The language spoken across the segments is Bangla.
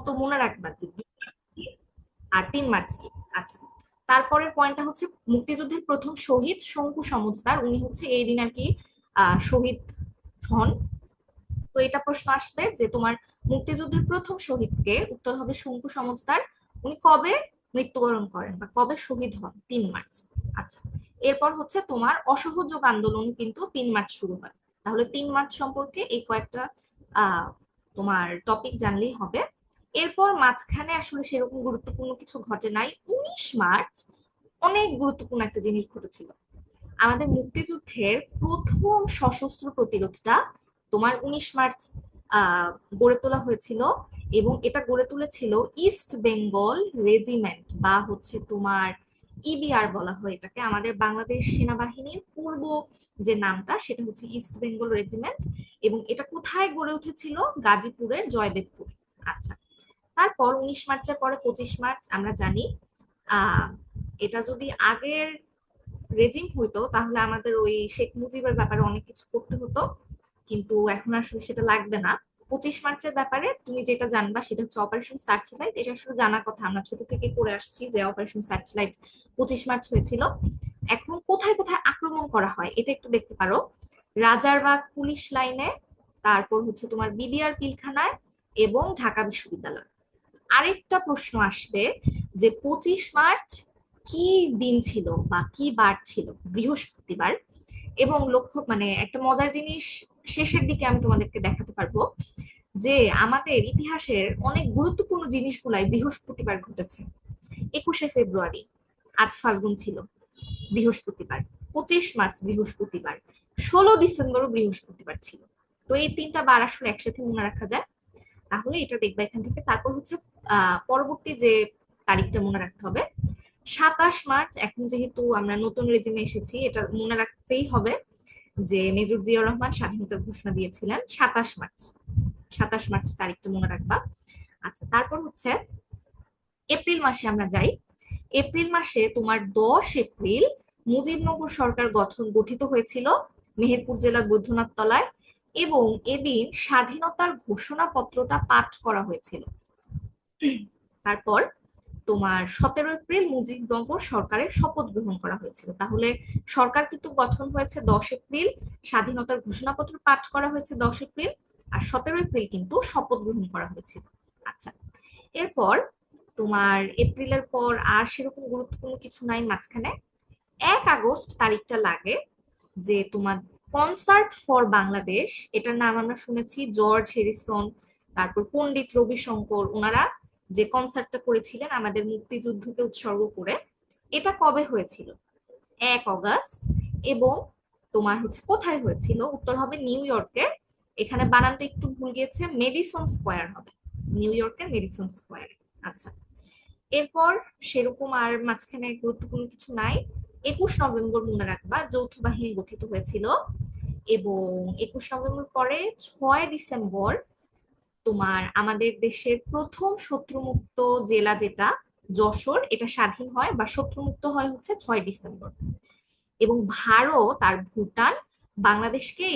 তো মনে রাখবা যে 2 মার্চ কি আর 3 মার্চ কি। আচ্ছা, তারপরের পয়েন্টটা হচ্ছে মুক্তিযুদ্ধের প্রথম শহীদ শঙ্কু সমজদার, উনি হচ্ছে এই দিন আর কি শহীদ হন। তো এটা প্রশ্ন আসবে যে তোমার মুক্তিযুদ্ধের প্রথম শহীদকে, উত্তর হবে শঙ্কু সমজদার। উনি কবে মৃত্যুবরণ করেন বা কবে শহীদ হন? 3 মার্চ। আচ্ছা, এরপর হচ্ছে তোমার অসহযোগ আন্দোলন কিন্তু 3 মার্চ শুরু হয়। তাহলে 3 মার্চ সম্পর্কে এই কয়েকটা তোমার টপিক জানলেই হবে। এরপর মাঝখানে আসলে সেরকম গুরুত্বপূর্ণ কিছু ঘটে নাই। 19 মার্চ অনেক গুরুত্বপূর্ণ একটা জিনিস ঘটেছিল। আমাদের মুক্তিযুদ্ধের প্রথম সশস্ত্র প্রতিরোধটা তোমার 19 মার্চ আহ গড়ে তোলা হয়েছিল। এবং এটা গড়ে তুলেছিল ইস্ট বেঙ্গল রেজিমেন্ট, বা হচ্ছে তোমার ইবিআর বলা হয় এটাকে। আমাদের বাংলাদেশ সেনাবাহিনীর পূর্ব যে নামটা সেটা হচ্ছে ইস্ট বেঙ্গল রেজিমেন্ট। এবং এটা কোথায় গড়ে উঠেছিল? গাজীপুরের জয়দেবপুরে। আচ্ছা, তারপর 19 মার্চের পরে 25 মার্চ আমরা জানি। আহ এটা যদি আগের রেজিম হইতো তাহলে আমাদের ওই শেখ মুজিবের ব্যাপারে অনেক কিছু করতে হতো, কিন্তু এখন আসলে সেটা লাগবে না। 25 মার্চের ব্যাপারে তুমি যেটা জানবা সেটা হচ্ছে অপারেশন সার্চলাইট। এটা আসলে জানার কথা, আমরা ছোট থেকে করে আসছি যে অপারেশন সার্চলাইট 25 মার্চ হয়েছিল। এখন কোথায় কোথায় আক্রমণ করা হয় এটা একটু দেখতে পারো। রাজারবাগ পুলিশ লাইনে, তারপর হচ্ছে তোমার বিডিআর পিলখানায়, এবং ঢাকা বিশ্ববিদ্যালয়। আরেকটা প্রশ্ন আসবে যে 25 মার্চ কি দিন ছিল বা কি বার ছিল? বৃহস্পতিবার। এবং লক্ষ্য মানে একটা মজার জিনিস শেষের দিকে আমি তোমাদেরকে দেখাতে পারবো যে আমাদের ইতিহাসের অনেক গুরুত্বপূর্ণ জিনিসগুলাই বৃহস্পতিবার ঘটেছে। 21শে ফেব্রুয়ারি 8 ফাল্গুন ছিল বৃহস্পতিবার, 25 মার্চ বৃহস্পতিবার, 16 ডিসেম্বরও বৃহস্পতিবার ছিল। তো এই 3টা বার আসলে একসাথে মনে রাখা যায়। তাহলে এটা দেখবা এখান থেকে। তারপর হচ্ছে পরবর্তী যে তারিখটা মনে রাখতে হবে 27 মার্চ। এখন যেহেতু আমরা নতুন রেজিমে এসেছি, এটা মনে রাখতেই হবে যে মেজর জিয়াউর রহমান স্বাধীনতার ঘোষণা দিয়েছিলেন 27 মার্চ। 27 মার্চ তারিখটা মনে রাখবা। আচ্ছা, তারপর হচ্ছে এপ্রিল মাসে আমরা যাই। এপ্রিল মাসে তোমার 10 এপ্রিল মুজিবনগর সরকার গঠিত হয়েছিল মেহেরপুর জেলার বৈদ্যনাথ তলায়। এবং এদিন স্বাধীনতার ঘোষণাপত্রটা পাঠ করা হয়েছিল। তারপর তোমার 17 এপ্রিল মুজিবনগর সরকারের শপথ গ্রহণ করা হয়েছিল। তাহলে সরকার কিন্তু গঠন হয়েছে 10 এপ্রিল, স্বাধীনতার ঘোষণাপত্র পাঠ করা হয়েছে 10 এপ্রিল, আর 17 এপ্রিল কিন্তু শপথ গ্রহণ করা হয়েছিল। আচ্ছা, এরপর তোমার এপ্রিলের পর আর সেরকম গুরুত্বপূর্ণ কিছু নাই মাঝখানে। 1 আগস্ট তারিখটা লাগে যে তোমার কনসার্ট ফর বাংলাদেশ, এটার নাম আমরা শুনেছি জর্জ হ্যারিসন, তারপর পণ্ডিত রবিশঙ্কর, ওনারা যে কনসার্টটা করেছিলেন আমাদের মুক্তিযুদ্ধকে উৎসর্গ করে। এটা কবে হয়েছিল? 1 আগস্ট। এবং তোমার হচ্ছে কোথায় হয়েছিল? উত্তর হবে নিউ ইয়র্কের। এখানে বানানটা একটু ভুল গিয়েছে, মেডিসন স্কোয়ার হবে, নিউ ইয়র্কের মেডিসন স্কোয়ার। আচ্ছা, এরপর সেরকম আর মাঝখানে গুরুত্বপূর্ণ কিছু নাই। 21 নভেম্বর মনে রাখবা যৌথ বাহিনী গঠিত হয়েছিল। এবং 21 নভেম্বর পরে 6 ডিসেম্বর তোমার আমাদের দেশের প্রথম শত্রুমুক্ত জেলা যেটা যশোর, এটা স্বাধীন হয় বা শত্রুমুক্ত হয় হচ্ছে 6 ডিসেম্বর। এবং ভারত আর ভুটান বাংলাদেশকে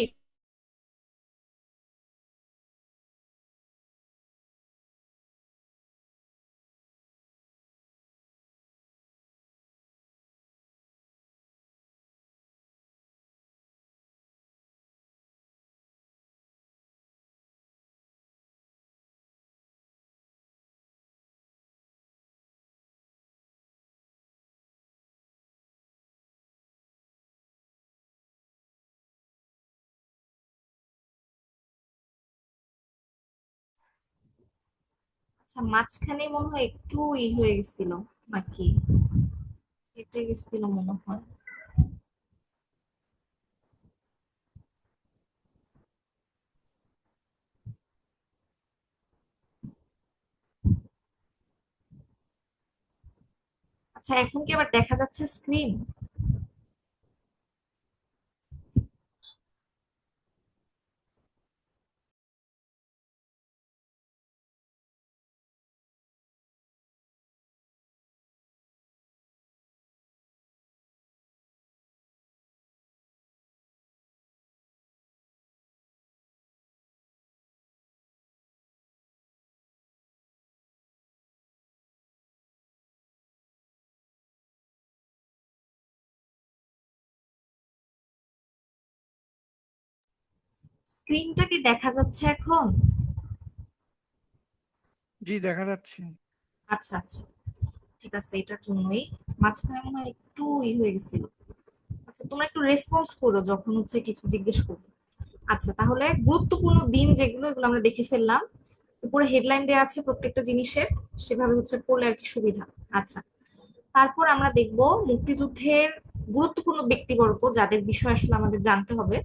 আচ্ছা, মাঝখানে মনে হয় একটু হয়ে গেছিল নাকি, কেটে গেছিল মনে হয়। আচ্ছা, এখন কি আবার দেখা যাচ্ছে স্ক্রিন? স্ক্রিনটা কি দেখা যাচ্ছে এখন? জি, দেখা যাচ্ছে। আচ্ছা আচ্ছা, ঠিক আছে, এটার জন্যই মাঝখানে মনে হয় একটু হয়ে গেছিল। আচ্ছা, তোমরা একটু রেসপন্স করো যখন হচ্ছে কিছু জিজ্ঞেস করবো। আচ্ছা, তাহলে গুরুত্বপূর্ণ দিন যেগুলো, এগুলো আমরা দেখে ফেললাম। উপরে হেডলাইন দেওয়া আছে প্রত্যেকটা জিনিসের, সেভাবে হচ্ছে পড়লে আর কি সুবিধা। আচ্ছা, তারপর আমরা দেখব মুক্তিযুদ্ধের গুরুত্বপূর্ণ ব্যক্তিবর্গ যাদের বিষয় আসলে আমাদের জানতে হবে।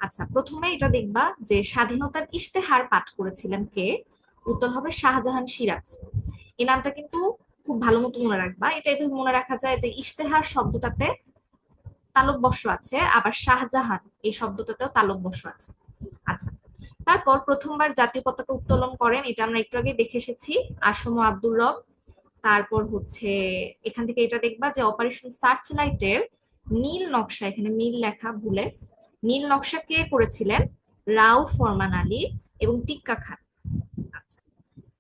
আচ্ছা, প্রথমে এটা দেখবা যে স্বাধীনতার ইশতেহার পাঠ করেছিলেন কে। উত্তর হবে শাহজাহান সিরাজ। এই নামটা কিন্তু খুব ভালো মতো মনে রাখবা। এটা এভাবে মনে রাখা যায় যে ইশতেহার শব্দটাতে তালব্যস্য আছে, আবার শাহজাহান এই শব্দটাতেও তালব্যস্য আছে। আচ্ছা, তারপর প্রথমবার জাতীয় পতাকা উত্তোলন করেন, এটা আমরা একটু আগে দেখে এসেছি, আসম আব্দুর রব। তারপর হচ্ছে এখান থেকে এটা দেখবা যে অপারেশন সার্চ লাইটের নীল নকশা, এখানে নীল লেখা ভুলে, নীল নকশা কে করেছিলেন? রাও ফরমান আলী এবং টিক্কা খান। আচ্ছা,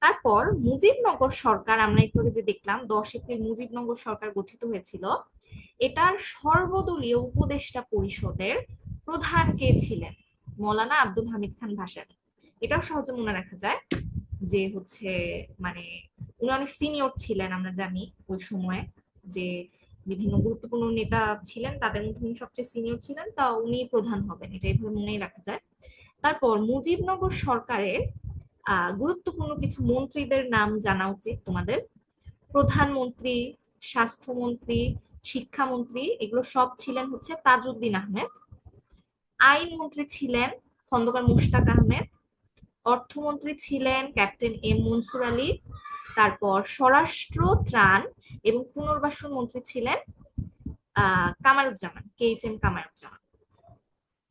তারপর মুজিবনগর সরকার, আমরা একটু আগে যে দেখলাম 10 এপ্রিল মুজিবনগর সরকার গঠিত হয়েছিল, এটার সর্বদলীয় উপদেষ্টা পরিষদের প্রধান কে ছিলেন? মৌলানা আব্দুল হামিদ খান ভাসানী। এটাও সহজে মনে রাখা যায় যে হচ্ছে মানে উনি অনেক সিনিয়র ছিলেন, আমরা জানি ওই সময়ে যে বিভিন্ন গুরুত্বপূর্ণ নেতা ছিলেন তাদের মধ্যে উনি সবচেয়ে সিনিয়র ছিলেন, তা উনি প্রধান হবেন, এটা এইভাবে মনেই রাখা যায়। তারপর মুজিবনগর সরকারের গুরুত্বপূর্ণ কিছু মন্ত্রীদের নাম জানা উচিত তোমাদের। প্রধানমন্ত্রী, স্বাস্থ্যমন্ত্রী, শিক্ষামন্ত্রী, এগুলো সব ছিলেন হচ্ছে তাজউদ্দিন আহমেদ। আইনমন্ত্রী ছিলেন খন্দকার মুশতাক আহমেদ। অর্থমন্ত্রী ছিলেন ক্যাপ্টেন এম মনসুর আলী। তারপর স্বরাষ্ট্র, ত্রাণ এবং পুনর্বাসন মন্ত্রী ছিলেন কামারুজ্জামান, KHM কামারুজ্জামান।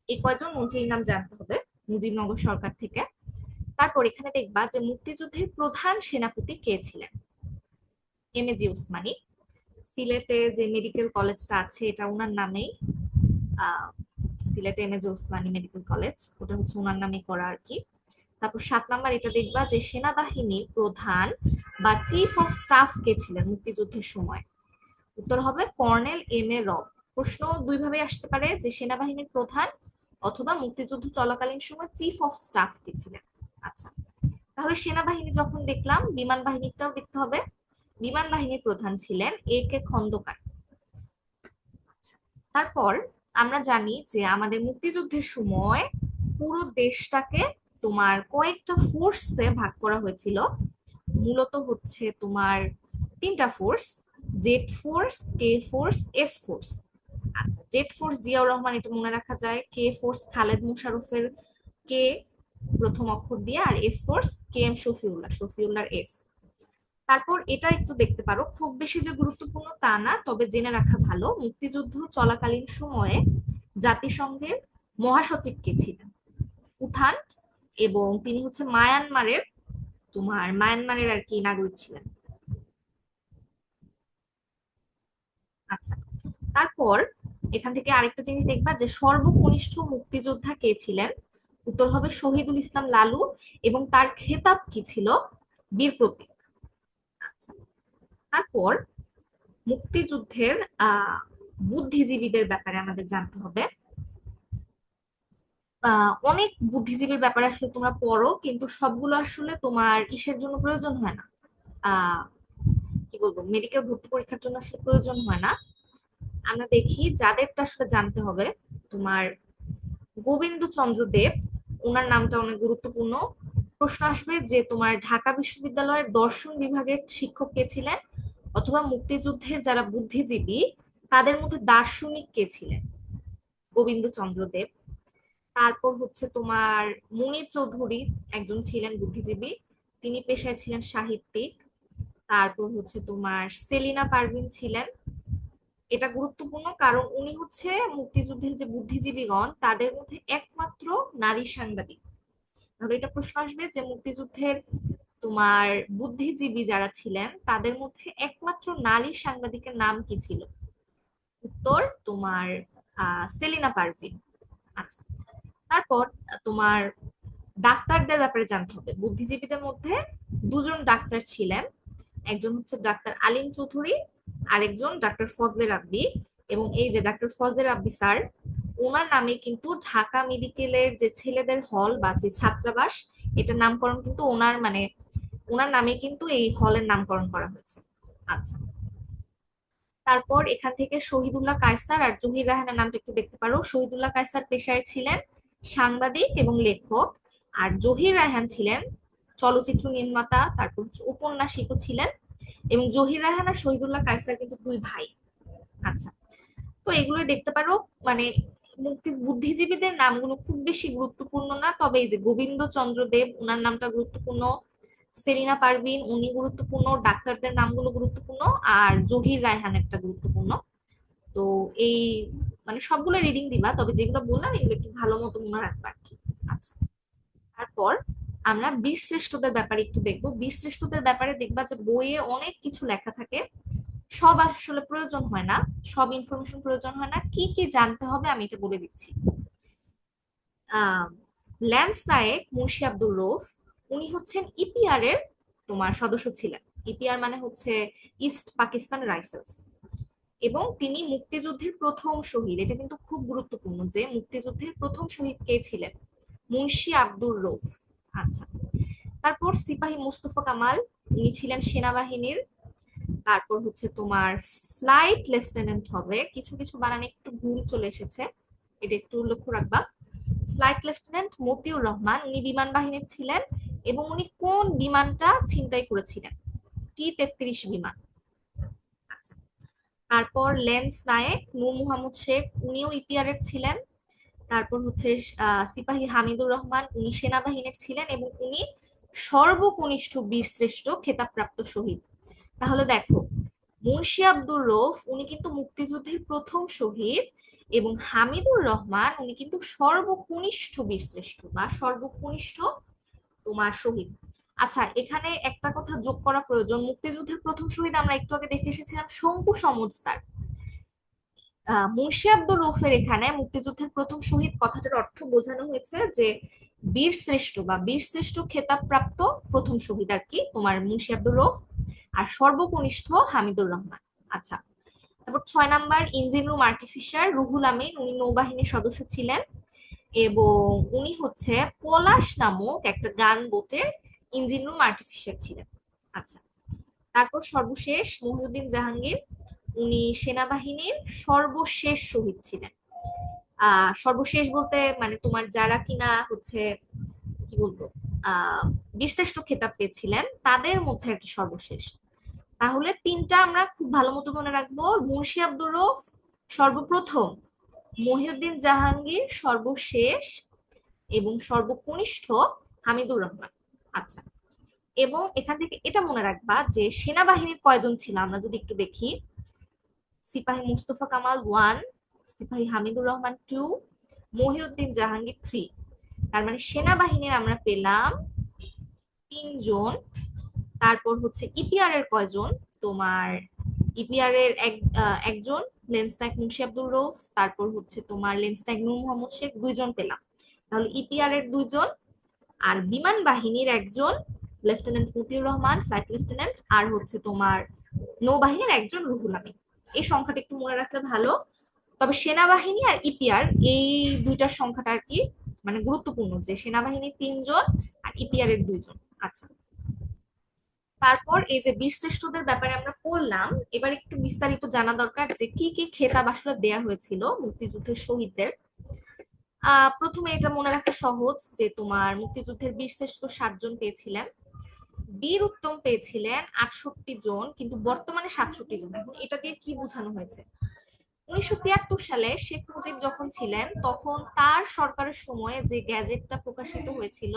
এই কয়জন মন্ত্রীর নাম জানতে হবে মুজিবনগর সরকার থেকে। তারপর এখানে দেখবা যে মুক্তিযুদ্ধের প্রধান সেনাপতি কে ছিলেন? MAG উসমানী। সিলেটে যে মেডিকেল কলেজটা আছে এটা ওনার নামেই, আহ সিলেটে MAG উসমানী মেডিকেল কলেজ, ওটা হচ্ছে ওনার নামে করা আর কি। তারপর 7 নাম্বার এটা দেখবা যে সেনাবাহিনীর প্রধান বা চিফ অফ স্টাফ কে ছিলেন মুক্তিযুদ্ধের সময়? উত্তর হবে কর্নেল M.A. রব। প্রশ্ন দুই ভাবে আসতে পারে, যে সেনাবাহিনীর প্রধান অথবা মুক্তিযুদ্ধ চলাকালীন সময় চিফ অফ স্টাফ কে ছিলেন। আচ্ছা, তাহলে সেনাবাহিনী যখন দেখলাম, বিমান বাহিনীটাও দেখতে হবে। বিমান বাহিনীর প্রধান ছিলেন A.K. খন্দকার। আচ্ছা, তারপর আমরা জানি যে আমাদের মুক্তিযুদ্ধের সময় পুরো দেশটাকে তোমার কয়েকটা ফোর্সে ভাগ করা হয়েছিল। মূলত হচ্ছে তোমার তিনটা force: Z force, K force, S force. আচ্ছা, জেড ফোর্স জিয়াউর রহমান, এটা মনে রাখা যায়। কে ফোর্স খালেদ মোশাররফের কে প্রথম অক্ষর দিয়ে, আর এস ফোর্স KM শফিউল্লাহ, শফিউল্লাহর এস। তারপর এটা একটু দেখতে পারো, খুব বেশি যে গুরুত্বপূর্ণ তা না, তবে জেনে রাখা ভালো, মুক্তিযুদ্ধ চলাকালীন সময়ে জাতিসংঘের মহাসচিব কে ছিলেন? উথান। এবং তিনি হচ্ছে মায়ানমারের আর কি নাগরিক ছিলেন। আচ্ছা, তারপর এখান থেকে আরেকটা জিনিস দেখবা যে সর্বকনিষ্ঠ মুক্তিযোদ্ধা কে ছিলেন? উত্তর হবে শহীদুল ইসলাম লালু। এবং তার খেতাব কি ছিল? বীর প্রতীক। আচ্ছা, তারপর মুক্তিযুদ্ধের বুদ্ধিজীবীদের ব্যাপারে আমাদের জানতে হবে। অনেক বুদ্ধিজীবীর ব্যাপারে আসলে তোমরা পড়ো, কিন্তু সবগুলো আসলে তোমার ইসের জন্য প্রয়োজন হয় না। আহ কি বলবো, মেডিকেল ভর্তি পরীক্ষার জন্য আসলে প্রয়োজন হয় না। আমরা দেখি যাদেরটা আসলে জানতে হবে। তোমার গোবিন্দচন্দ্র দেব, ওনার নামটা অনেক গুরুত্বপূর্ণ। প্রশ্ন আসবে যে তোমার ঢাকা বিশ্ববিদ্যালয়ের দর্শন বিভাগের শিক্ষক কে ছিলেন, অথবা মুক্তিযুদ্ধের যারা বুদ্ধিজীবী তাদের মধ্যে দার্শনিক কে ছিলেন? গোবিন্দচন্দ্র দেব। তারপর হচ্ছে তোমার মুনীর চৌধুরী একজন ছিলেন বুদ্ধিজীবী, তিনি পেশায় ছিলেন সাহিত্যিক। তারপর হচ্ছে তোমার সেলিনা পারভিন ছিলেন, এটা গুরুত্বপূর্ণ কারণ উনি হচ্ছে মুক্তিযুদ্ধের যে বুদ্ধিজীবীগণ তাদের মধ্যে একমাত্র নারী সাংবাদিক। তাহলে এটা প্রশ্ন আসবে যে মুক্তিযুদ্ধের তোমার বুদ্ধিজীবী যারা ছিলেন তাদের মধ্যে একমাত্র নারী সাংবাদিকের নাম কি ছিল? উত্তর তোমার সেলিনা পারভিন। আচ্ছা, তারপর তোমার ডাক্তারদের ব্যাপারে জানতে হবে। বুদ্ধিজীবীদের মধ্যে দুজন ডাক্তার ছিলেন, একজন হচ্ছে ডাক্তার আলিম চৌধুরী, আরেকজন ডাক্তার ফজলে রাব্বি। এবং এই যে ডাক্তার ফজলে রাব্বি স্যার, ওনার নামে কিন্তু ঢাকা মেডিকেলের যে ছেলেদের হল বা যে ছাত্রাবাস, এটার নামকরণ কিন্তু ওনার মানে ওনার নামে কিন্তু এই হলের নামকরণ করা হয়েছে। আচ্ছা, তারপর এখান থেকে শহীদুল্লাহ কায়সার আর জহির রায়হানের নামটা একটু দেখতে পারো। শহীদুল্লাহ কায়সার পেশায় ছিলেন সাংবাদিক এবং লেখক, আর জহির রায়হান ছিলেন চলচ্চিত্র নির্মাতা, তারপর হচ্ছে উপন্যাসিকও ছিলেন। এবং জহির রায়হান আর শহীদুল্লাহ কায়সার কিন্তু দুই ভাই। আচ্ছা, তো এগুলো দেখতে পারো। মানে মুক্তি বুদ্ধিজীবীদের নামগুলো খুব বেশি গুরুত্বপূর্ণ না, তবে এই যে গোবিন্দ চন্দ্র দেব ওনার নামটা গুরুত্বপূর্ণ, সেলিনা পারভিন উনি গুরুত্বপূর্ণ, ডাক্তারদের নামগুলো গুরুত্বপূর্ণ, আর জহির রায়হান একটা গুরুত্বপূর্ণ। তো এই মানে সবগুলো রিডিং দিবা, তবে যেগুলো বললাম এগুলো একটু ভালো মতো মনে রাখবা আর কি। আচ্ছা, তারপর আমরা বীর শ্রেষ্ঠদের ব্যাপারে একটু দেখবো। বীর শ্রেষ্ঠদের ব্যাপারে দেখবা যে বইয়ে অনেক কিছু লেখা থাকে, সব আসলে প্রয়োজন হয় না, সব ইনফরমেশন প্রয়োজন হয় না। কি কি জানতে হবে আমি এটা বলে দিচ্ছি। আহ ল্যান্স নায়েক মুন্সি আব্দুর রউফ, উনি হচ্ছেন ইপিআর এর তোমার সদস্য ছিলেন। ইপিআর মানে হচ্ছে ইস্ট পাকিস্তান রাইফেলস। এবং তিনি মুক্তিযুদ্ধের প্রথম শহীদ, এটা কিন্তু খুব গুরুত্বপূর্ণ যে মুক্তিযুদ্ধের প্রথম শহীদ কে ছিলেন, মুন্সি আব্দুর রউফ। আচ্ছা, তারপর সিপাহী মুস্তফা কামাল, উনি ছিলেন সেনাবাহিনীর। তারপর হচ্ছে তোমার ফ্লাইট লেফটেন্যান্ট হবে, কিছু কিছু বানানে একটু ভুল চলে এসেছে, এটা একটু লক্ষ্য রাখবা। ফ্লাইট লেফটেন্যান্ট মতিউর রহমান, উনি বিমান বাহিনীর ছিলেন এবং উনি কোন বিমানটা ছিনতাই করেছিলেন, T-33 বিমান। আচ্ছা, তারপর লেন্স নায়েক নূর মোহাম্মদ শেখ, উনিও ইপিআর এর ছিলেন। তারপর হচ্ছে সিপাহী হামিদুর রহমান, উনি সেনাবাহিনীর ছিলেন এবং উনি সর্বকনিষ্ঠ বীরশ্রেষ্ঠ খেতাবপ্রাপ্ত শহীদ। তাহলে দেখো, মুন্সি আব্দুর রউফ উনি কিন্তু মুক্তিযুদ্ধের প্রথম শহীদ, এবং হামিদুর রহমান উনি কিন্তু সর্বকনিষ্ঠ বীরশ্রেষ্ঠ বা সর্বকনিষ্ঠ তোমার শহীদ। আচ্ছা, এখানে একটা কথা যোগ করা প্রয়োজন, মুক্তিযুদ্ধের প্রথম শহীদ আমরা একটু আগে দেখে এসেছিলাম শঙ্কু সমজদার। মুন্সি আব্দুর রউফের এখানে মুক্তিযুদ্ধের প্রথম শহীদ কথাটার অর্থ বোঝানো হয়েছে যে বীর শ্রেষ্ঠ বা বীর শ্রেষ্ঠ খেতাব প্রাপ্ত প্রথম শহীদ আর কি তোমার মুন্সি আব্দুর রউফ, আর সর্বকনিষ্ঠ হামিদুর রহমান। আচ্ছা, তারপর 6 number engine room আর্টিফিশিয়ার Ruhul Amin, উনি নৌবাহিনীর সদস্য ছিলেন এবং উনি হচ্ছে পলাশ নামক একটা গান বোটের ইঞ্জিন রুম আর্টিফিশিয়ার ছিলেন। আচ্ছা, তারপর সর্বশেষ মহিউদ্দিন জাহাঙ্গীর, উনি সেনাবাহিনীর সর্বশেষ শহীদ ছিলেন। সর্বশেষ বলতে মানে তোমার যারা কিনা হচ্ছে কি বলবো বীরশ্রেষ্ঠ খেতাব পেয়েছিলেন তাদের মধ্যে আর কি সর্বশেষ। তাহলে তিনটা আমরা খুব ভালো মতো মনে রাখবো, মুন্সি আব্দুর রউফ সর্বপ্রথম, মহিউদ্দিন জাহাঙ্গীর সর্বশেষ, এবং সর্বকনিষ্ঠ হামিদুর রহমান। আচ্ছা, এবং এখান থেকে এটা মনে রাখবা যে সেনাবাহিনীর কয়জন ছিল আমরা যদি একটু দেখি। সিপাহী মুস্তফা কামাল 1, সিপাহী হামিদুর রহমান 2, মহিউদ্দিন জাহাঙ্গীর 3। তার মানে সেনাবাহিনীর আমরা পেলাম 3 জন। তারপর হচ্ছে ইপিআর এর কয়জন, তোমার ইপিআর এর একজন লেন্স নায়েক মুন্সি আব্দুর রউফ, তারপর হচ্ছে তোমার লেন্স নায়েক নূর মোহাম্মদ শেখ 2 জন পেলাম। তাহলে ইপিআর এর 2 জন, আর বিমান বাহিনীর একজন lieutenant Motiur Rahman flight lieutenant, আর হচ্ছে তোমার নৌবাহিনীর একজন রুহুল আমিন। এই সংখ্যাটা একটু মনে রাখলে ভালো। তবে সেনাবাহিনী আর ইপিআর এই দুইটার সংখ্যাটা আর কি মানে গুরুত্বপূর্ণ, যে সেনাবাহিনীর 3 জন আর ইপিআর এর 2 জন। আচ্ছা, তারপর এই যে বীরশ্রেষ্ঠদের ব্যাপারে আমরা পড়লাম, এবার একটু বিস্তারিত জানা দরকার যে কি কি খেতাব আসলে দেয়া হয়েছিল মুক্তিযুদ্ধের শহীদদের। প্রথমে এটা মনে রাখা সহজ যে তোমার মুক্তিযুদ্ধের বীরশ্রেষ্ঠ 7 জন পেয়েছিলেন, বীর উত্তম পেয়েছিলেন 68 জন, কিন্তু বর্তমানে 67 জন। এখন এটা দিয়ে কি বোঝানো হয়েছে, 1973 সালে শেখ মুজিব যখন ছিলেন তখন তার সরকারের সময়ে যে গ্যাজেটটা প্রকাশিত হয়েছিল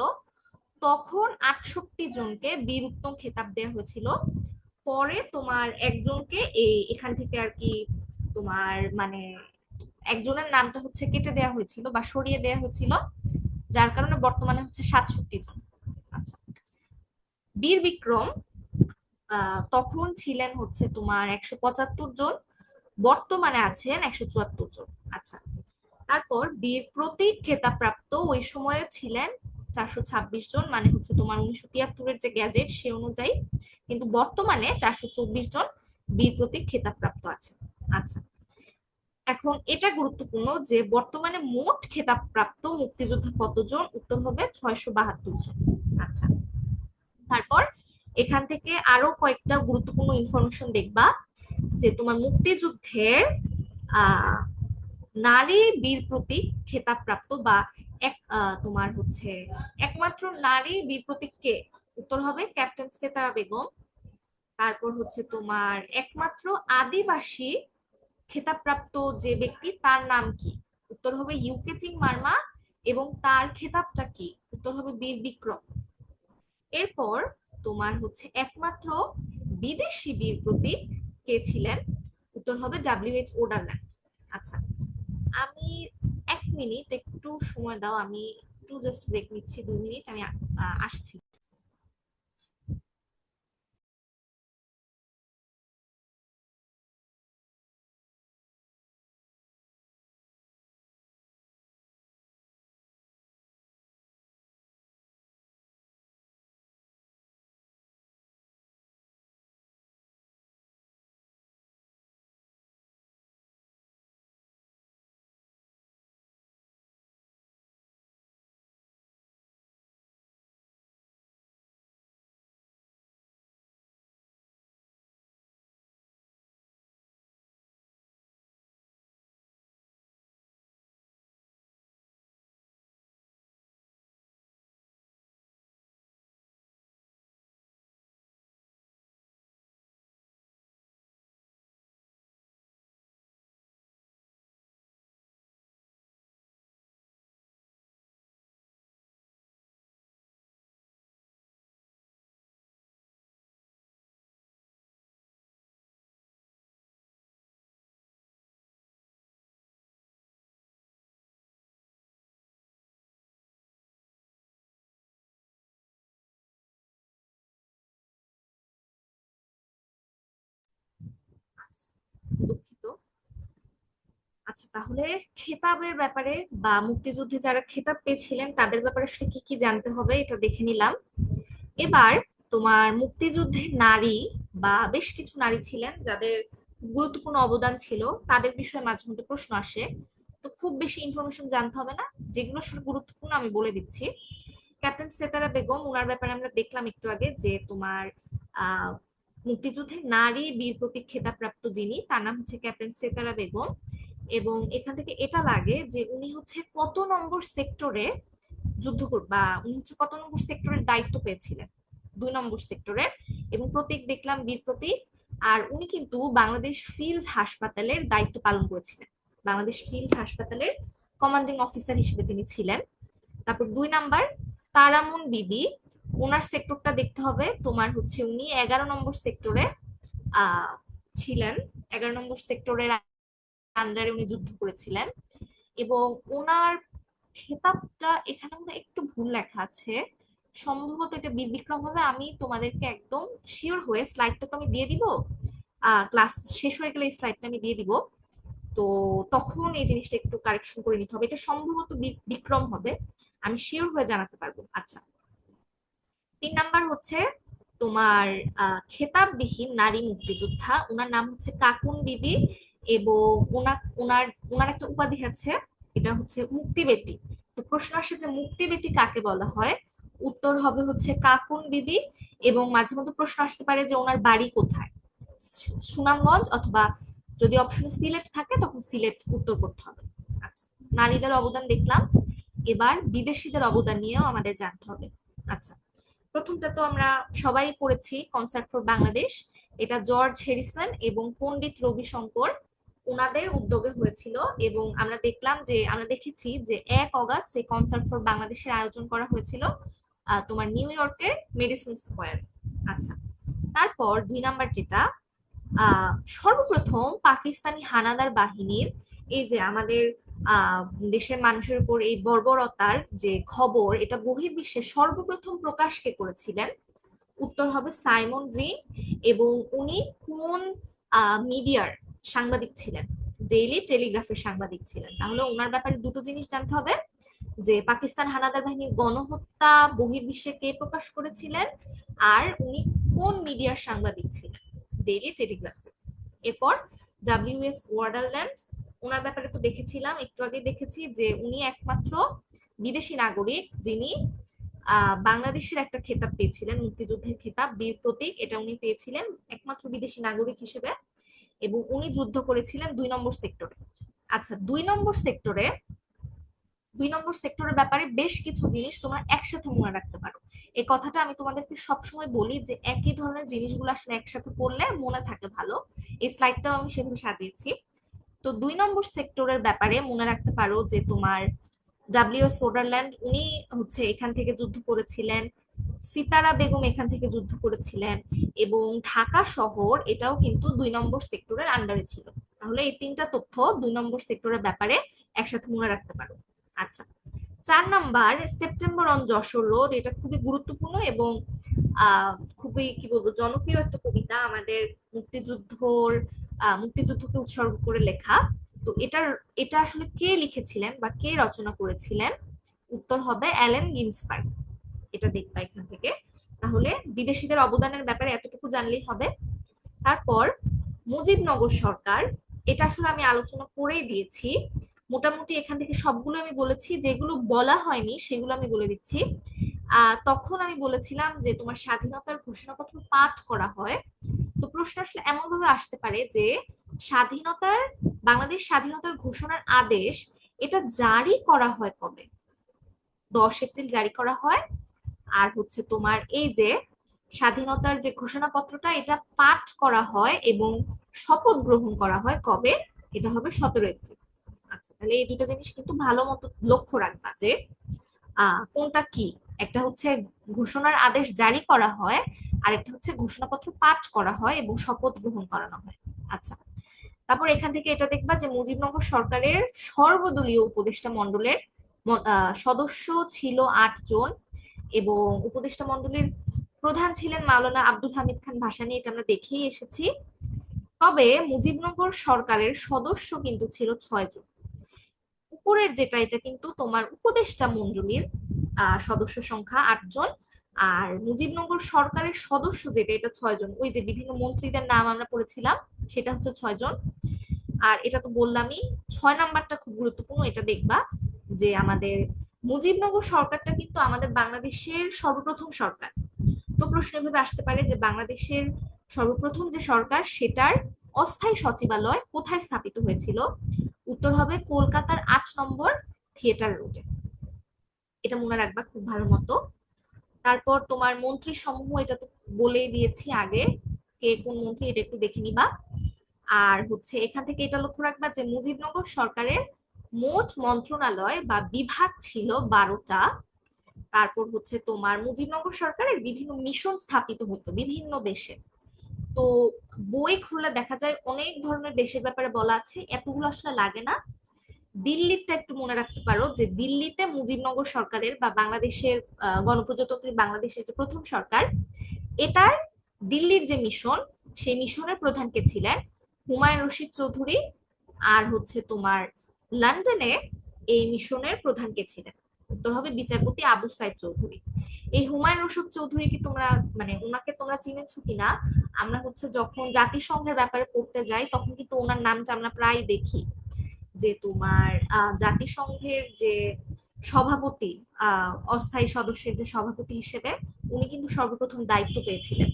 তখন 68 জনকে বীর উত্তম খেতাব দেওয়া হয়েছিল। পরে তোমার একজনকে এখান থেকে আর কি তোমার মানে একজনের নামটা হচ্ছে কেটে দেওয়া হয়েছিল বা সরিয়ে দেওয়া হয়েছিল, যার কারণে বর্তমানে হচ্ছে 67 জন। আচ্ছা, বীর বিক্রম তখন ছিলেন হচ্ছে তোমার 175 জন, বর্তমানে আছেন 174 জন। আচ্ছা, তারপর বীর প্রতীক খেতাব প্রাপ্ত ওই সময়ে ছিলেন 426 জন, মানে হচ্ছে তোমার 1973-এর যে গ্যাজেট সে অনুযায়ী, কিন্তু বর্তমানে 424 জন বীর প্রতীক খেতাব প্রাপ্ত আছে। আচ্ছা, এখন এটা গুরুত্বপূর্ণ যে বর্তমানে মোট খেতাবপ্রাপ্ত মুক্তিযোদ্ধা কতজন, উত্তর হবে 672 জন। আচ্ছা, তারপর এখান থেকে আরো কয়েকটা গুরুত্বপূর্ণ ইনফরমেশন দেখবা, যে তোমার মুক্তিযুদ্ধের আহ নারী বীর প্রতীক খেতাবপ্রাপ্ত বা তোমার হচ্ছে একমাত্র নারী বীর প্রতীক কে, উত্তর হবে ক্যাপ্টেন সেতারা বেগম। তারপর হচ্ছে তোমার একমাত্র আদিবাসী খেতাবপ্রাপ্ত যে ব্যক্তি তার নাম কি, উত্তর হবে ইউকে চিং মার্মা। এবং তার খেতাবটা কি, উত্তর হবে বীর বিক্রম। এরপর তোমার হচ্ছে একমাত্র বিদেশি বীর প্রতীক কে ছিলেন, উত্তর হবে ডব্লিউ এইচ ওডারল্যান্ড। আচ্ছা, আমি 1 মিনিট একটু সময় দাও, আমি একটু জাস্ট ব্রেক নিচ্ছি, 2 মিনিট, আমি আসছি। দুঃখিত। আচ্ছা, তাহলে খেতাবের ব্যাপারে বা মুক্তিযুদ্ধে যারা খেতাব পেয়েছিলেন তাদের ব্যাপারে আসলে কি কি জানতে হবে এটা দেখে নিলাম। এবার তোমার মুক্তিযুদ্ধের নারী বা বেশ কিছু নারী ছিলেন যাদের গুরুত্বপূর্ণ অবদান ছিল, তাদের বিষয়ে মাঝে মধ্যে প্রশ্ন আসে। তো খুব বেশি ইনফরমেশন জানতে হবে না, যেগুলো আসলে গুরুত্বপূর্ণ আমি বলে দিচ্ছি। ক্যাপ্টেন সেতারা বেগম, ওনার ব্যাপারে আমরা দেখলাম একটু আগে যে তোমার আহ মুক্তিযুদ্ধের নারী বীর প্রতীক খেতাবপ্রাপ্ত যিনি, তার নাম হচ্ছে ক্যাপ্টেন সেতারা বেগম। এবং এখান থেকে এটা লাগে যে উনি হচ্ছে কত নম্বর সেক্টরে বা উনি হচ্ছে কত নম্বর সেক্টরের দায়িত্ব পেয়েছিলেন, 2 নম্বর সেক্টরের। এবং প্রতীক দেখলাম বীর প্রতীক। আর উনি কিন্তু বাংলাদেশ ফিল্ড হাসপাতালের দায়িত্ব পালন করেছিলেন, বাংলাদেশ ফিল্ড হাসপাতালের কমান্ডিং অফিসার হিসেবে তিনি ছিলেন। তারপর 2 নাম্বার তারামুন বিবি, ওনার সেক্টরটা দেখতে হবে তোমার হচ্ছে উনি 11 নম্বর সেক্টরে আহ ছিলেন, 11 নম্বর সেক্টরের আন্ডারে উনি যুদ্ধ করেছিলেন। এবং ওনার খেতাবটা এখানে মনে হয় একটু ভুল লেখা আছে, সম্ভবত এটা বীর বিক্রম হবে। আমি তোমাদেরকে একদম শিওর হয়ে স্লাইডটা তো আমি দিয়ে দিব, ক্লাস শেষ হয়ে গেলে এই স্লাইডটা আমি দিয়ে দিব। তো তখন এই জিনিসটা একটু কারেকশন করে নিতে হবে, এটা সম্ভবত বিক্রম হবে, আমি শিওর হয়ে জানাতে পারবো। আচ্ছা, 3 নাম্বার হচ্ছে তোমার খেতাববিহীন নারী মুক্তিযোদ্ধা, ওনার নাম হচ্ছে কাকুন বিবি। এবং ওনার ওনার ওনার একটা উপাধি আছে, এটা হচ্ছে মুক্তি বেটি। তো প্রশ্ন আসে যে মুক্তি বেটি কাকে বলা হয়, উত্তর হবে হচ্ছে কাকুন বিবি। এবং মাঝে মধ্যে প্রশ্ন আসতে পারে যে ওনার বাড়ি কোথায়, সুনামগঞ্জ, অথবা যদি অপশনে সিলেট থাকে তখন সিলেট উত্তর করতে হবে। আচ্ছা, নারীদের অবদান দেখলাম, এবার বিদেশিদের অবদান নিয়েও আমাদের জানতে হবে। আচ্ছা, প্রথমটা তো আমরা সবাই পড়েছি, কনসার্ট ফর বাংলাদেশ। এটা জর্জ হ্যারিসন এবং পণ্ডিত রবি শঙ্কর ওনাদের উদ্যোগে হয়েছিল। এবং আমরা দেখলাম যে আমরা দেখেছি যে 1 আগস্ট এই কনসার্ট ফর বাংলাদেশের আয়োজন করা হয়েছিল তোমার নিউ ইয়র্কের মেডিসন স্কোয়ার। আচ্ছা, তারপর 2 নাম্বার যেটা, সর্বপ্রথম পাকিস্তানি হানাদার বাহিনীর এই যে আমাদের আহ দেশের মানুষের উপর এই বর্বরতার যে খবর, এটা বহির্বিশ্বে সর্বপ্রথম প্রকাশ কে করেছিলেন, উত্তর হবে সাইমন গ্রিন। এবং উনি কোন মিডিয়ার সাংবাদিক ছিলেন, ডেইলি টেলিগ্রাফের সাংবাদিক ছিলেন। তাহলে ওনার ব্যাপারে দুটো জিনিস জানতে হবে, যে পাকিস্তান হানাদার বাহিনীর গণহত্যা বহির্বিশ্বে কে প্রকাশ করেছিলেন, আর উনি কোন মিডিয়ার সাংবাদিক ছিলেন, ডেইলি টেলিগ্রাফে। এরপর ডব্লিউ এস ওয়ার্ডারল্যান্ড, ওনার ব্যাপারে তো দেখেছিলাম, একটু আগে দেখেছি যে উনি একমাত্র বিদেশি নাগরিক যিনি বাংলাদেশের একটা খেতাব পেয়েছিলেন, মুক্তিযুদ্ধের খেতাব বীর প্রতীক, এটা উনি পেয়েছিলেন একমাত্র বিদেশি নাগরিক হিসেবে। এবং উনি যুদ্ধ করেছিলেন 2 নম্বর সেক্টরে। আচ্ছা, 2 নম্বর সেক্টরের ব্যাপারে বেশ কিছু জিনিস তোমরা একসাথে মনে রাখতে পারো। এই কথাটা আমি তোমাদেরকে সবসময় বলি যে একই ধরনের জিনিসগুলো আসলে একসাথে পড়লে মনে থাকে ভালো। এই স্লাইডটাও আমি সেভাবে সাজিয়েছি। তো 2 নম্বর সেক্টরের ব্যাপারে মনে রাখতে পারো যে তোমার ডাব্লিউ.এস. সোডারল্যান্ড উনি হচ্ছে এখান থেকে যুদ্ধ করেছিলেন, সিতারা বেগম এখান থেকে যুদ্ধ করেছিলেন, এবং ঢাকা শহর এটাও কিন্তু 2 নম্বর সেক্টরের আন্ডারে ছিল। তাহলে এই 3টা তথ্য 2 নম্বর সেক্টরের ব্যাপারে একসাথে মনে রাখতে পারো। আচ্ছা, 4 number, September on Jessore road, এটা খুবই গুরুত্বপূর্ণ এবং খুবই কি বলবো জনপ্রিয় একটা কবিতা, আমাদের মুক্তিযুদ্ধকে উৎসর্গ করে লেখা। তো এটা আসলে কে লিখেছিলেন বা কে রচনা করেছিলেন? উত্তর হবে অ্যালেন গিন্সবার্গ। এটা দেখবা এখান থেকে। তাহলে বিদেশিদের অবদানের ব্যাপারে এতটুকু জানলেই হবে। তারপর মুজিবনগর সরকার, এটা আসলে আমি আলোচনা করেই দিয়েছি মোটামুটি, এখান থেকে সবগুলো আমি বলেছি, যেগুলো বলা হয়নি সেগুলো আমি বলে দিচ্ছি। তখন আমি বলেছিলাম যে তোমার স্বাধীনতার ঘোষণাপত্র পাঠ করা হয়। তো প্রশ্ন আসলে এমন ভাবে আসতে পারে যে স্বাধীনতার বাংলাদেশ স্বাধীনতার ঘোষণার আদেশ এটা জারি করা হয় কবে? 10 এপ্রিল জারি করা হয়। আর হচ্ছে তোমার এই যে স্বাধীনতার যে ঘোষণাপত্রটা এটা পাঠ করা হয় এবং শপথ গ্রহণ করা হয় কবে? এটা হবে 17 এপ্রিল। আচ্ছা, তাহলে এই দুটো জিনিস কিন্তু ভালো মতো লক্ষ্য রাখবা যে কোনটা কি। একটা হচ্ছে ঘোষণার আদেশ জারি করা হয়, আর একটা হচ্ছে ঘোষণাপত্র পাঠ করা হয় এবং শপথ গ্রহণ করানো হয়। আচ্ছা, তারপর এখান থেকে এটা দেখবা যে মুজিবনগর সরকারের সর্বদলীয় উপদেষ্টা মণ্ডলের সদস্য ছিল 8 জন, এবং উপদেষ্টা মণ্ডলীর প্রধান ছিলেন মাওলানা আব্দুল হামিদ খান ভাসানী, এটা আমরা দেখেই এসেছি। তবে মুজিবনগর সরকারের সদস্য কিন্তু ছিল 6 জন। উপরের যেটা এটা কিন্তু তোমার উপদেষ্টা মণ্ডলীর সদস্য সংখ্যা 8 জন, আর মুজিবনগর সরকারের সদস্য যেটা এটা 6 জন। ওই যে বিভিন্ন মন্ত্রীদের নাম আমরা পড়েছিলাম সেটা হচ্ছে 6 জন। আর এটা তো বললামই। 6 নাম্বারটা খুব গুরুত্বপূর্ণ, এটা দেখবা যে আমাদের মুজিবনগর সরকারটা কিন্তু আমাদের বাংলাদেশের সর্বপ্রথম সরকার। তো প্রশ্ন এভাবে আসতে পারে যে বাংলাদেশের সর্বপ্রথম যে সরকার সেটার অস্থায়ী সচিবালয় কোথায় স্থাপিত হয়েছিল? উত্তর হবে কলকাতার 8 নম্বর থিয়েটার রোডে। এটা মনে রাখবা খুব ভালো মতো। তারপর তোমার মন্ত্রী সমূহ, এটা তো বলে দিয়েছি আগে কে কোন মন্ত্রী, এটা একটু দেখে নিবা। আর হচ্ছে এখান থেকে এটা লক্ষ্য রাখবা যে মুজিবনগর সরকারের মোট মন্ত্রণালয় বা বিভাগ ছিল 12টা। তারপর হচ্ছে তোমার মুজিবনগর সরকারের বিভিন্ন মিশন স্থাপিত হতো বিভিন্ন দেশে। তো বই খুললে দেখা যায় অনেক ধরনের দেশের ব্যাপারে বলা আছে, এতগুলো আসলে লাগে না। দিল্লিটা একটু মনে রাখতে পারো যে দিল্লিতে মুজিবনগর সরকারের বা বাংলাদেশের গণপ্রজাতন্ত্রী বাংলাদেশের যে প্রথম সরকার, এটার দিল্লির যে মিশন, সেই মিশনের প্রধান কে ছিলেন? হুমায়ুন রশিদ চৌধুরী। আর হচ্ছে তোমার লন্ডনে এই মিশনের প্রধান কে ছিলেন? উত্তর হবে বিচারপতি আবু সাইদ চৌধুরী। এই হুমায়ুন রশিদ চৌধুরী কি তোমরা মানে ওনাকে তোমরা চিনেছো কিনা? আমরা হচ্ছে যখন জাতিসংঘের ব্যাপারে পড়তে যাই তখন কিন্তু ওনার নামটা আমরা প্রায় দেখি, যে তোমার জাতিসংঘের যে সভাপতি, অস্থায়ী সদস্যের যে সভাপতি হিসেবে উনি কিন্তু সর্বপ্রথম দায়িত্ব পেয়েছিলেন।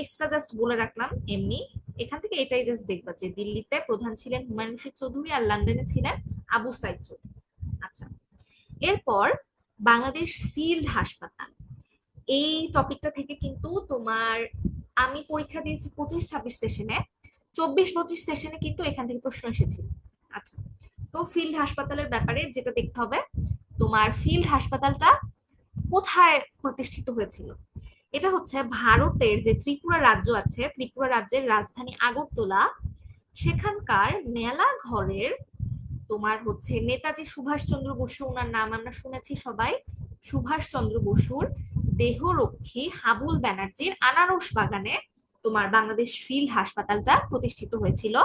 এক্সট্রা জাস্ট বলে রাখলাম এমনি। এখান থেকে এটাই জাস্ট দেখবা যে দিল্লিতে প্রধান ছিলেন হুমায়ুন রশিদ চৌধুরী আর লন্ডনে ছিলেন আবু সাইদ চৌধুরী। আচ্ছা, এরপর বাংলাদেশ ফিল্ড হাসপাতাল, এই টপিকটা থেকে কিন্তু তোমার আমি পরীক্ষা দিয়েছি 25-26 সেশনে, 24-25 সেশনে কিন্তু এখান থেকে প্রশ্ন এসেছিল। আচ্ছা, তো ফিল্ড হাসপাতালের ব্যাপারে যেটা দেখতে হবে, তোমার ফিল্ড হাসপাতালটা কোথায় প্রতিষ্ঠিত হয়েছিল? এটা হচ্ছে ভারতের যে ত্রিপুরা রাজ্য আছে, ত্রিপুরা রাজ্যের রাজধানী আগরতলা, সেখানকার মেলা ঘরের তোমার হচ্ছে নেতাজি সুভাষচন্দ্র বসু, ওনার নাম আমরা শুনেছি সবাই, সুভাষচন্দ্র বসুর দেহরক্ষী হাবুল ব্যানার্জির আনারস বাগানে তোমার বাংলাদেশ ফিল্ড হাসপাতালটা প্রতিষ্ঠিত হয়েছিল।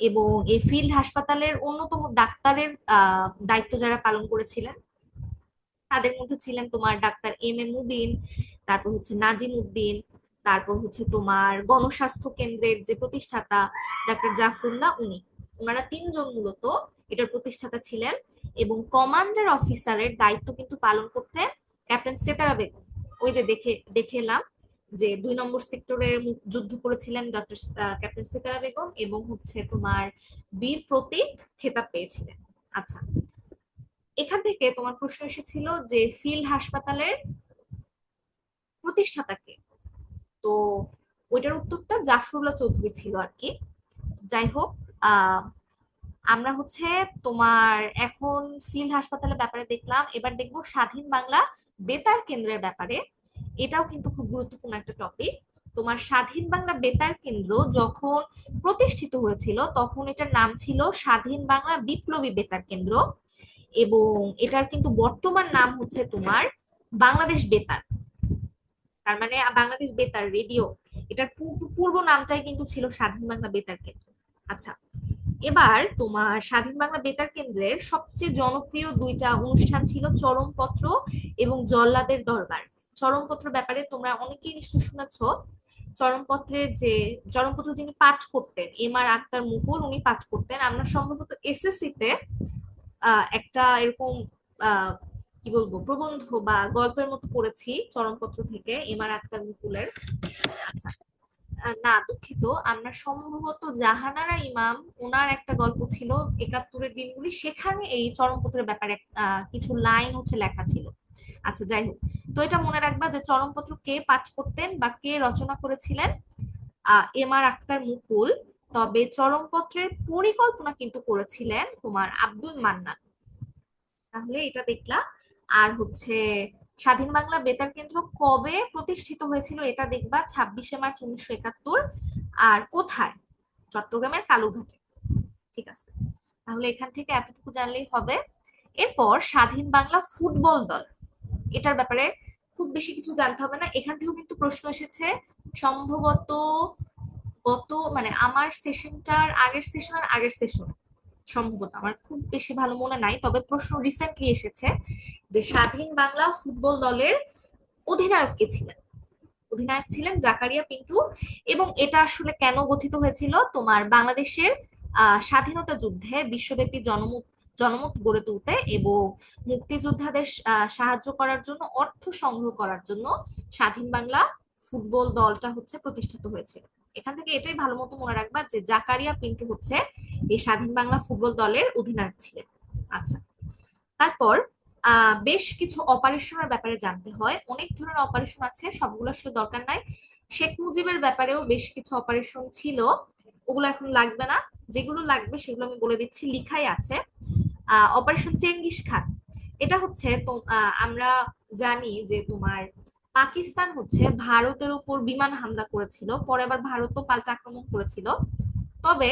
এবং এই ফিল্ড হাসপাতালের অন্যতম ডাক্তারের দায়িত্ব যারা পালন করেছিলেন তাদের মধ্যে ছিলেন তোমার ডাক্তার এম উদ্দিন, তারপর হচ্ছে নাজিম উদ্দিন, তারপর হচ্ছে তোমার গণস্বাস্থ্য কেন্দ্রের যে প্রতিষ্ঠাতা ডাক্তার জাফরুল্লাহ, উনি ওনারা তিনজন মূলত এটার প্রতিষ্ঠাতা ছিলেন, এবং কমান্ডার অফিসারের দায়িত্ব কিন্তু পালন করতেন ক্যাপ্টেন সেতারা বেগম। ওই যে দেখে এলাম যে 2 নম্বর সেক্টরে যুদ্ধ করেছিলেন ডক্টর ক্যাপ্টেন সিতারা বেগম, এবং হচ্ছে তোমার বীর প্রতীক খেতাব পেয়েছিলেন। আচ্ছা, এখান থেকে তোমার প্রশ্ন এসেছিল যে ফিল্ড হাসপাতালের প্রতিষ্ঠাতাকে, তো ওইটার উত্তরটা জাফরুল্লাহ চৌধুরী ছিল আর কি। যাই হোক, আহ আমরা হচ্ছে তোমার এখন ফিল্ড হাসপাতালের ব্যাপারে দেখলাম, এবার দেখবো স্বাধীন বাংলা বেতার কেন্দ্রের ব্যাপারে। এটাও কিন্তু খুব গুরুত্বপূর্ণ একটা টপিক। তোমার স্বাধীন বাংলা বেতার কেন্দ্র যখন প্রতিষ্ঠিত হয়েছিল তখন এটার নাম ছিল স্বাধীন বাংলা বিপ্লবী বেতার কেন্দ্র, এবং এটার কিন্তু বর্তমান নাম হচ্ছে তোমার বাংলাদেশ বেতার। তার মানে বাংলাদেশ বেতার রেডিও, এটার পূর্ব নামটাই কিন্তু ছিল স্বাধীন বাংলা বেতার কেন্দ্র। আচ্ছা, এবার তোমার স্বাধীন বাংলা বেতার কেন্দ্রের সবচেয়ে জনপ্রিয় 2টা অনুষ্ঠান ছিল চরমপত্র এবং জল্লাদের দরবার। চরমপত্র ব্যাপারে তোমরা অনেকেই নিশ্চয় শুনেছ। চরমপত্র যিনি পাঠ করতেন, এম আর আক্তার মুকুল, উনি পাঠ করতেন। আমরা সম্ভবত এসএসসি তে একটা এরকম আহ কি বলবো প্রবন্ধ বা গল্পের মতো পড়েছি চরমপত্র থেকে, এম আর আক্তার মুকুলের। আচ্ছা, না দুঃখিত, আমরা সম্ভবত জাহানারা ইমাম, ওনার একটা গল্প ছিল 71-এর দিনগুলি, সেখানে এই চরমপত্রের ব্যাপারে কিছু লাইন হচ্ছে লেখা ছিল। আচ্ছা, যাই হোক, তো এটা মনে রাখবা যে চরমপত্র কে পাঠ করতেন বা কে রচনা করেছিলেন, এম আর আক্তার মুকুল। তবে চরমপত্রের পরিকল্পনা কিন্তু করেছিলেন তোমার আব্দুল মান্নান। তাহলে এটা দেখলা। আর হচ্ছে স্বাধীন বাংলা বেতার কেন্দ্র কবে প্রতিষ্ঠিত হয়েছিল এটা দেখবা, 26শে মার্চ 1971। আর কোথায়? চট্টগ্রামের কালুঘাটে। ঠিক আছে, তাহলে এখান থেকে এতটুকু জানলেই হবে। এরপর স্বাধীন বাংলা ফুটবল দল, এটার ব্যাপারে খুব বেশি কিছু জানতে হবে না। এখান থেকেও কিন্তু প্রশ্ন এসেছে সম্ভবত গত মানে আমার সেশনটার আগের সেশন সম্ভবত, আমার খুব বেশি ভালো মনে নাই, তবে প্রশ্ন রিসেন্টলি এসেছে যে স্বাধীন বাংলা ফুটবল দলের অধিনায়ক কে ছিলেন। অধিনায়ক ছিলেন জাকারিয়া পিন্টু, এবং এটা আসলে কেন গঠিত হয়েছিল, তোমার বাংলাদেশের স্বাধীনতা যুদ্ধে বিশ্বব্যাপী জনমত গড়ে তুলতে এবং মুক্তিযোদ্ধাদের সাহায্য করার জন্য, অর্থ সংগ্রহ করার জন্য স্বাধীন বাংলা ফুটবল দলটা হচ্ছে প্রতিষ্ঠিত হয়েছিল। এখান থেকে এটাই ভালো মতো মনে রাখবা যে জাকারিয়া পিন্টু হচ্ছে এই স্বাধীন বাংলা ফুটবল দলের অধিনায়ক ছিলেন। আচ্ছা, তারপর বেশ কিছু অপারেশনের ব্যাপারে জানতে হয়। অনেক ধরনের অপারেশন আছে, সবগুলো আসলে দরকার নাই। শেখ মুজিবের ব্যাপারেও বেশ কিছু অপারেশন ছিল, ওগুলো এখন লাগবে না। যেগুলো লাগবে সেগুলো আমি বলে দিচ্ছি, লিখাই আছে। অপারেশন চেঙ্গিস খান, এটা হচ্ছে আমরা জানি যে তোমার পাকিস্তান হচ্ছে ভারতের উপর বিমান হামলা করেছিল, পরে আবার ভারতও পাল্টা আক্রমণ করেছিল। তবে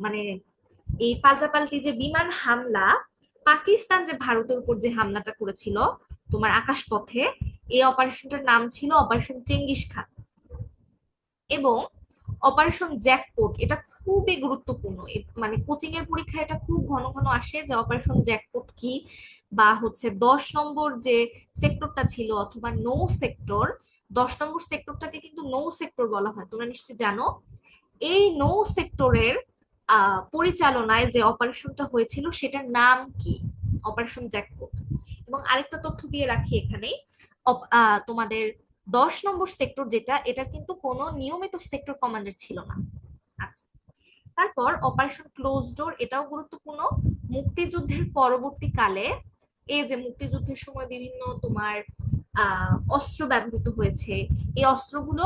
মানে এই পাল্টাপাল্টি যে বিমান হামলা, পাকিস্তান যে ভারতের উপর যে হামলাটা করেছিল তোমার আকাশপথে, এই অপারেশনটার নাম ছিল অপারেশন চেঙ্গিস খান। এবং অপারেশন জ্যাকপট, এটা খুবই গুরুত্বপূর্ণ, মানে কোচিং এর পরীক্ষায় এটা খুব ঘন ঘন আসে যে অপারেশন জ্যাকপট কি, বা হচ্ছে 10 নম্বর যে সেক্টরটা ছিল অথবা নৌ সেক্টর, 10 নম্বর সেক্টরটাকে কিন্তু নৌ সেক্টর বলা হয়, তোমরা নিশ্চয়ই জানো। এই নৌ সেক্টরের পরিচালনায় যে অপারেশনটা হয়েছিল সেটার নাম কি, অপারেশন জ্যাকপট। এবং আরেকটা তথ্য দিয়ে রাখি এখানে, তোমাদের 10 নম্বর সেক্টর যেটা, এটা কিন্তু কোনো নিয়মিত সেক্টর কমান্ডার ছিল না। আচ্ছা, তারপর অপারেশন ক্লোজ ডোর, এটাও গুরুত্বপূর্ণ। মুক্তিযুদ্ধের পরবর্তীকালে এই যে মুক্তিযুদ্ধের সময় বিভিন্ন তোমার অস্ত্র ব্যবহৃত হয়েছে, এই অস্ত্রগুলো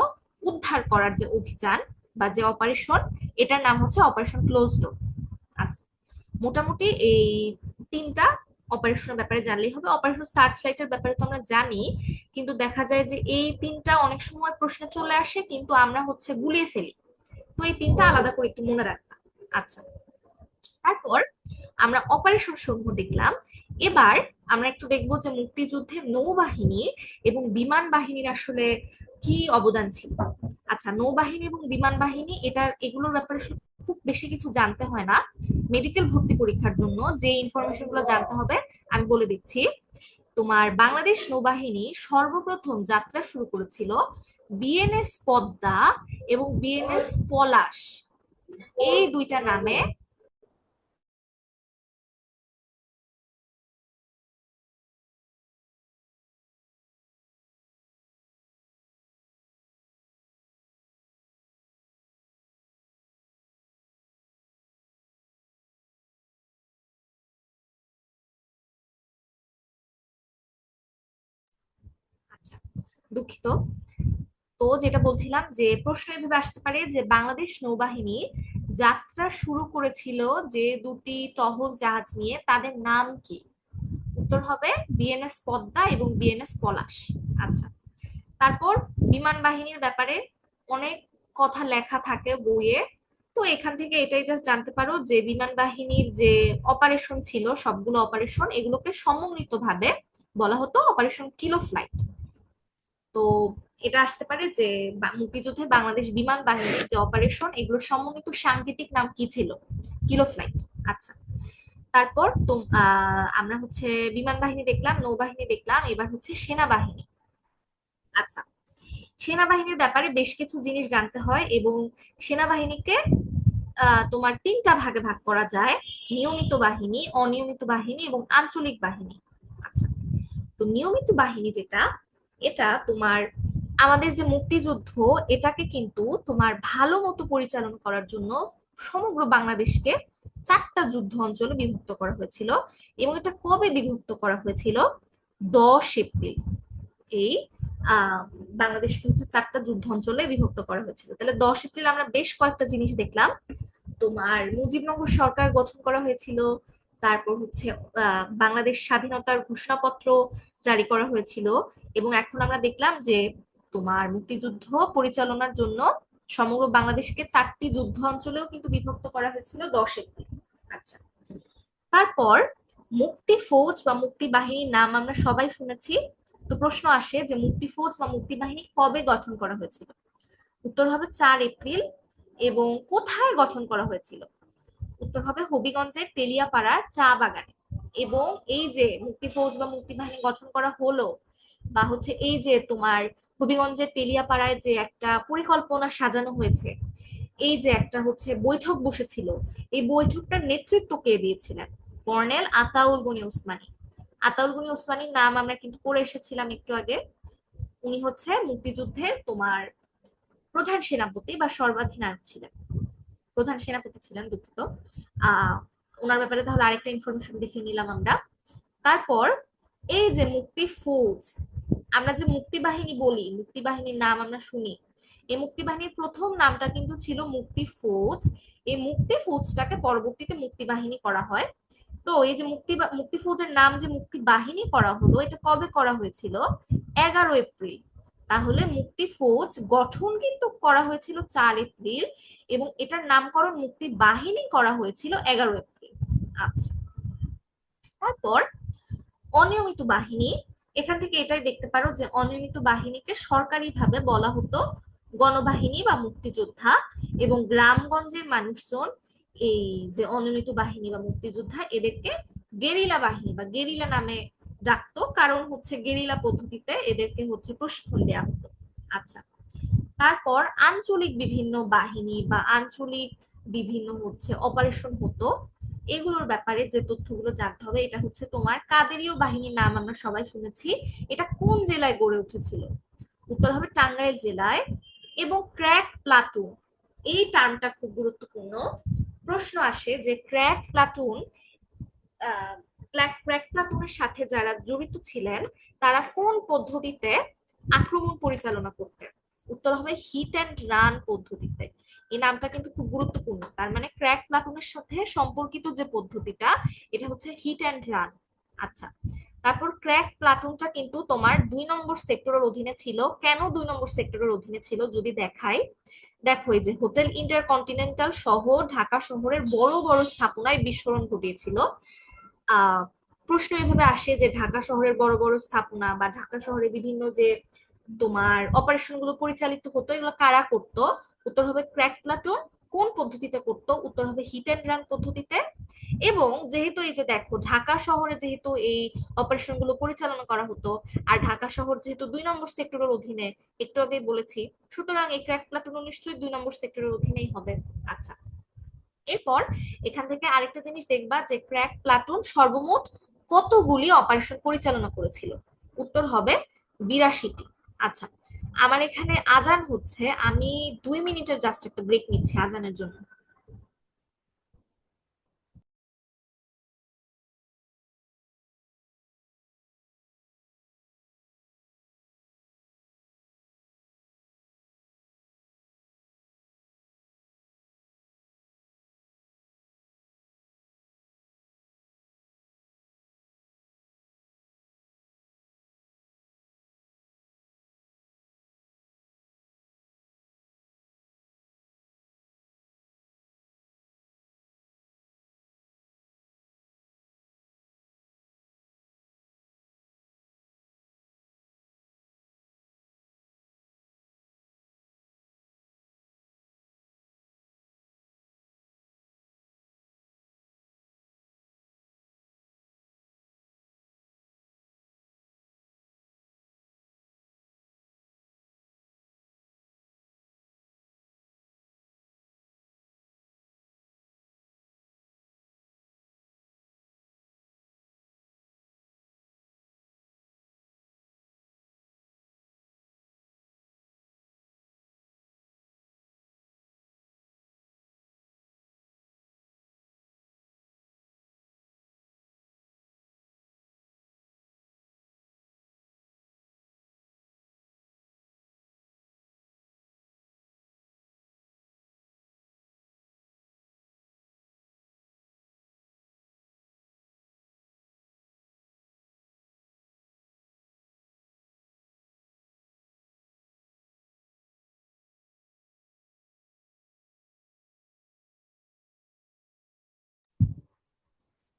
উদ্ধার করার যে অভিযান বা যে অপারেশন, এটার নাম হচ্ছে অপারেশন ক্লোজ ডোর। আচ্ছা, মোটামুটি এই 3টা অপারেশনের ব্যাপারে জানলেই হবে। অপারেশন সার্চ লাইটের ব্যাপারে তো আমরা জানি, কিন্তু দেখা যায় যে এই 3টা অনেক সময় প্রশ্নে চলে আসে কিন্তু আমরা হচ্ছে গুলিয়ে ফেলি, তো এই 3টা আলাদা করে একটু মনে রাখবা। আচ্ছা, তারপর আমরা অপারেশন সমূহ দেখলাম। এবার আমরা একটু দেখবো যে মুক্তিযুদ্ধে নৌবাহিনী এবং বিমান বাহিনীর আসলে কি অবদান ছিল। আচ্ছা, নৌবাহিনী এবং বিমান বাহিনী, এগুলোর ব্যাপারে খুব বেশি কিছু জানতে হয় না। মেডিকেল ভর্তি পরীক্ষার জন্য যে ইনফরমেশন গুলো জানতে হবে আমি বলে দিচ্ছি। তোমার বাংলাদেশ নৌবাহিনী সর্বপ্রথম যাত্রা শুরু করেছিল বিএনএস পদ্মা এবং বিএনএস পলাশ, এই দুইটা নামে আচ্ছা, দুঃখিত। তো যেটা বলছিলাম যে প্রশ্ন এভাবে আসতে পারে যে বাংলাদেশ নৌবাহিনী যাত্রা শুরু করেছিল যে দুটি টহল জাহাজ নিয়ে, তাদের নাম কি? উত্তর হবে বিএনএস পদ্মা এবং বিএনএস পলাশ। আচ্ছা, তারপর বিমান বাহিনীর ব্যাপারে অনেক কথা লেখা থাকে বইয়ে। তো এখান থেকে এটাই জাস্ট জানতে পারো যে বিমান বাহিনীর যে অপারেশন ছিল, সবগুলো অপারেশন এগুলোকে সমন্বিত ভাবে বলা হতো অপারেশন কিলো ফ্লাইট। তো এটা আসতে পারে যে মুক্তিযুদ্ধে বাংলাদেশ বিমান বাহিনীর যে অপারেশন এগুলোর সমন্বিত সাংকেতিক নাম কি ছিল? Kilo flight. আচ্ছা, তারপর তো আমরা হচ্ছে বিমান বাহিনী দেখলাম, নৌবাহিনী দেখলাম, এবার হচ্ছে সেনাবাহিনী। আচ্ছা, সেনাবাহিনীর ব্যাপারে বেশ কিছু জিনিস জানতে হয় এবং সেনাবাহিনীকে তোমার তিনটা ভাগে ভাগ করা যায়: নিয়মিত বাহিনী, অনিয়মিত বাহিনী এবং আঞ্চলিক বাহিনী। আচ্ছা, তো নিয়মিত বাহিনী যেটা, এটা তোমার আমাদের যে মুক্তিযুদ্ধ, এটাকে কিন্তু তোমার ভালো মতো পরিচালনা করার জন্য সমগ্র বাংলাদেশকে চারটা যুদ্ধ অঞ্চলে বিভক্ত করা হয়েছিল। এবং এটা কবে বিভক্ত করা হয়েছিল? 10 এপ্রিল। এই আহ বাংলাদেশকে হচ্ছে চারটা যুদ্ধ অঞ্চলে বিভক্ত করা হয়েছিল। তাহলে 10 এপ্রিল আমরা বেশ কয়েকটা জিনিস দেখলাম। তোমার মুজিবনগর সরকার গঠন করা হয়েছিল, তারপর হচ্ছে বাংলাদেশ স্বাধীনতার ঘোষণাপত্র জারি করা হয়েছিল, এবং এখন আমরা দেখলাম যে তোমার মুক্তিযুদ্ধ পরিচালনার জন্য সমগ্র বাংলাদেশকে চারটি যুদ্ধ অঞ্চলেও কিন্তু বিভক্ত করা হয়েছিল 10 এপ্রিল। আচ্ছা, তারপর মুক্তি ফৌজ বা মুক্তি বাহিনীর নাম আমরা সবাই শুনেছি। তো প্রশ্ন আসে যে মুক্তি ফৌজ বা মুক্তি বাহিনী কবে গঠন করা হয়েছিল? উত্তর হবে 4 এপ্রিল। এবং কোথায় গঠন করা হয়েছিল? উত্তর হবে হবিগঞ্জের তেলিয়াপাড়ার চা বাগানে। এবং এই যে মুক্তি ফৌজ বা মুক্তি বাহিনী গঠন করা হলো, বা হচ্ছে এই যে তোমার হবিগঞ্জের তেলিয়াপাড়ায় যে একটা পরিকল্পনা সাজানো হয়েছে, এই যে একটা হচ্ছে বৈঠক বসেছিল, এই বৈঠকটার নেতৃত্ব কে দিয়েছিলেন? কর্নেল আতাউল গনি ওসমানী। আতাউল গনি ওসমানীর নাম আমরা কিন্তু পড়ে এসেছিলাম একটু আগে। উনি হচ্ছে মুক্তিযুদ্ধের তোমার প্রধান সেনাপতি বা সর্বাধিনায়ক ছিলেন, প্রধান সেনাপতি ছিলেন, দুঃখিত। আহ ওনার ব্যাপারে তাহলে আরেকটা ইনফরমেশন দেখে নিলাম আমরা। তারপর এই যে মুক্তি ফৌজ, আমরা যে মুক্তি বাহিনী বলি, মুক্তি বাহিনীর নাম আমরা শুনি, এই মুক্তি বাহিনীর প্রথম নামটা কিন্তু ছিল মুক্তি ফৌজ। এই মুক্তি ফৌজটাকে পরবর্তীতে মুক্তি বাহিনী করা হয়। তো এই যে মুক্তি ফৌজের নাম যে মুক্তি বাহিনী করা হলো, এটা কবে করা হয়েছিল? 11 এপ্রিল। তাহলে মুক্তি ফৌজ গঠন কিন্তু করা হয়েছিল 4 এপ্রিল, এবং এটার নামকরণ মুক্তি বাহিনী করা হয়েছিল 11 এপ্রিল। আচ্ছা, তারপর অনিয়মিত বাহিনী। এখান থেকে এটাই দেখতে পারো যে অনিয়মিত বাহিনীকে সরকারিভাবে বলা হতো গণবাহিনী বা মুক্তিযোদ্ধা, এবং গ্রামগঞ্জের মানুষজন এই যে অনিয়মিত বাহিনী বা মুক্তিযোদ্ধা এদেরকে গেরিলা বাহিনী বা গেরিলা নামে ডাকতো, কারণ হচ্ছে গেরিলা পদ্ধতিতে এদেরকে হচ্ছে প্রশিক্ষণ দেওয়া হতো। আচ্ছা, তারপর আঞ্চলিক বিভিন্ন বাহিনী বা আঞ্চলিক বিভিন্ন হচ্ছে অপারেশন হতো, এগুলোর ব্যাপারে যে তথ্যগুলো জানতে হবে, এটা হচ্ছে তোমার কাদেরীয় বাহিনীর নাম আমরা সবাই শুনেছি। এটা কোন জেলায় গড়ে উঠেছিল? উত্তর হবে টাঙ্গাইল জেলায়। এবং ক্র্যাক প্লাটুন, এই টার্মটা খুব গুরুত্বপূর্ণ। প্রশ্ন আসে যে ক্র্যাক প্লাটুন, ক্র্যাক প্লাটুনের সাথে যারা জড়িত ছিলেন তারা কোন পদ্ধতিতে আক্রমণ পরিচালনা করতেন? উত্তর হবে হিট অ্যান্ড রান পদ্ধতিতে। এই নামটা কিন্তু খুব গুরুত্বপূর্ণ, তার মানে ক্র্যাক প্লাটুনের সাথে সম্পর্কিত যে পদ্ধতিটা, এটা হচ্ছে হিট অ্যান্ড রান। আচ্ছা, তারপর ক্র্যাক প্লাটুনটা কিন্তু তোমার 2 নম্বর সেক্টরের অধীনে ছিল। কেন 2 নম্বর সেক্টরের অধীনে ছিল যদি দেখাই, দেখো এই যে হোটেল ইন্টারকন্টিনেন্টাল সহ ঢাকা শহরের বড় বড় স্থাপনায় বিস্ফোরণ ঘটিয়েছিল। আহ প্রশ্ন এভাবে আসে যে ঢাকা শহরের বড় বড় স্থাপনা বা ঢাকা শহরে বিভিন্ন যে তোমার অপারেশন গুলো পরিচালিত হতো, এগুলো কারা করতো? উত্তর হবে ক্র্যাক প্লাটুন। কোন পদ্ধতিতে করতো? উত্তর হবে হিট অ্যান্ড রান পদ্ধতিতে। এবং যেহেতু এই যে দেখো ঢাকা শহরে যেহেতু এই অপারেশন গুলো পরিচালনা করা হতো, আর ঢাকা শহর যেহেতু 2 নম্বর সেক্টরের অধীনে, একটু আগেই বলেছি, সুতরাং এই ক্র্যাক প্লাটুন নিশ্চয়ই 2 নম্বর সেক্টরের অধীনেই হবে। আচ্ছা, এরপর এখান থেকে আরেকটা জিনিস দেখবা যে ক্র্যাক প্লাটুন সর্বমোট কতগুলি অপারেশন পরিচালনা করেছিল। উত্তর হবে 82টি। আচ্ছা, আমার এখানে আজান হচ্ছে, আমি 2 মিনিটের জাস্ট একটা ব্রেক নিচ্ছি আজানের জন্য।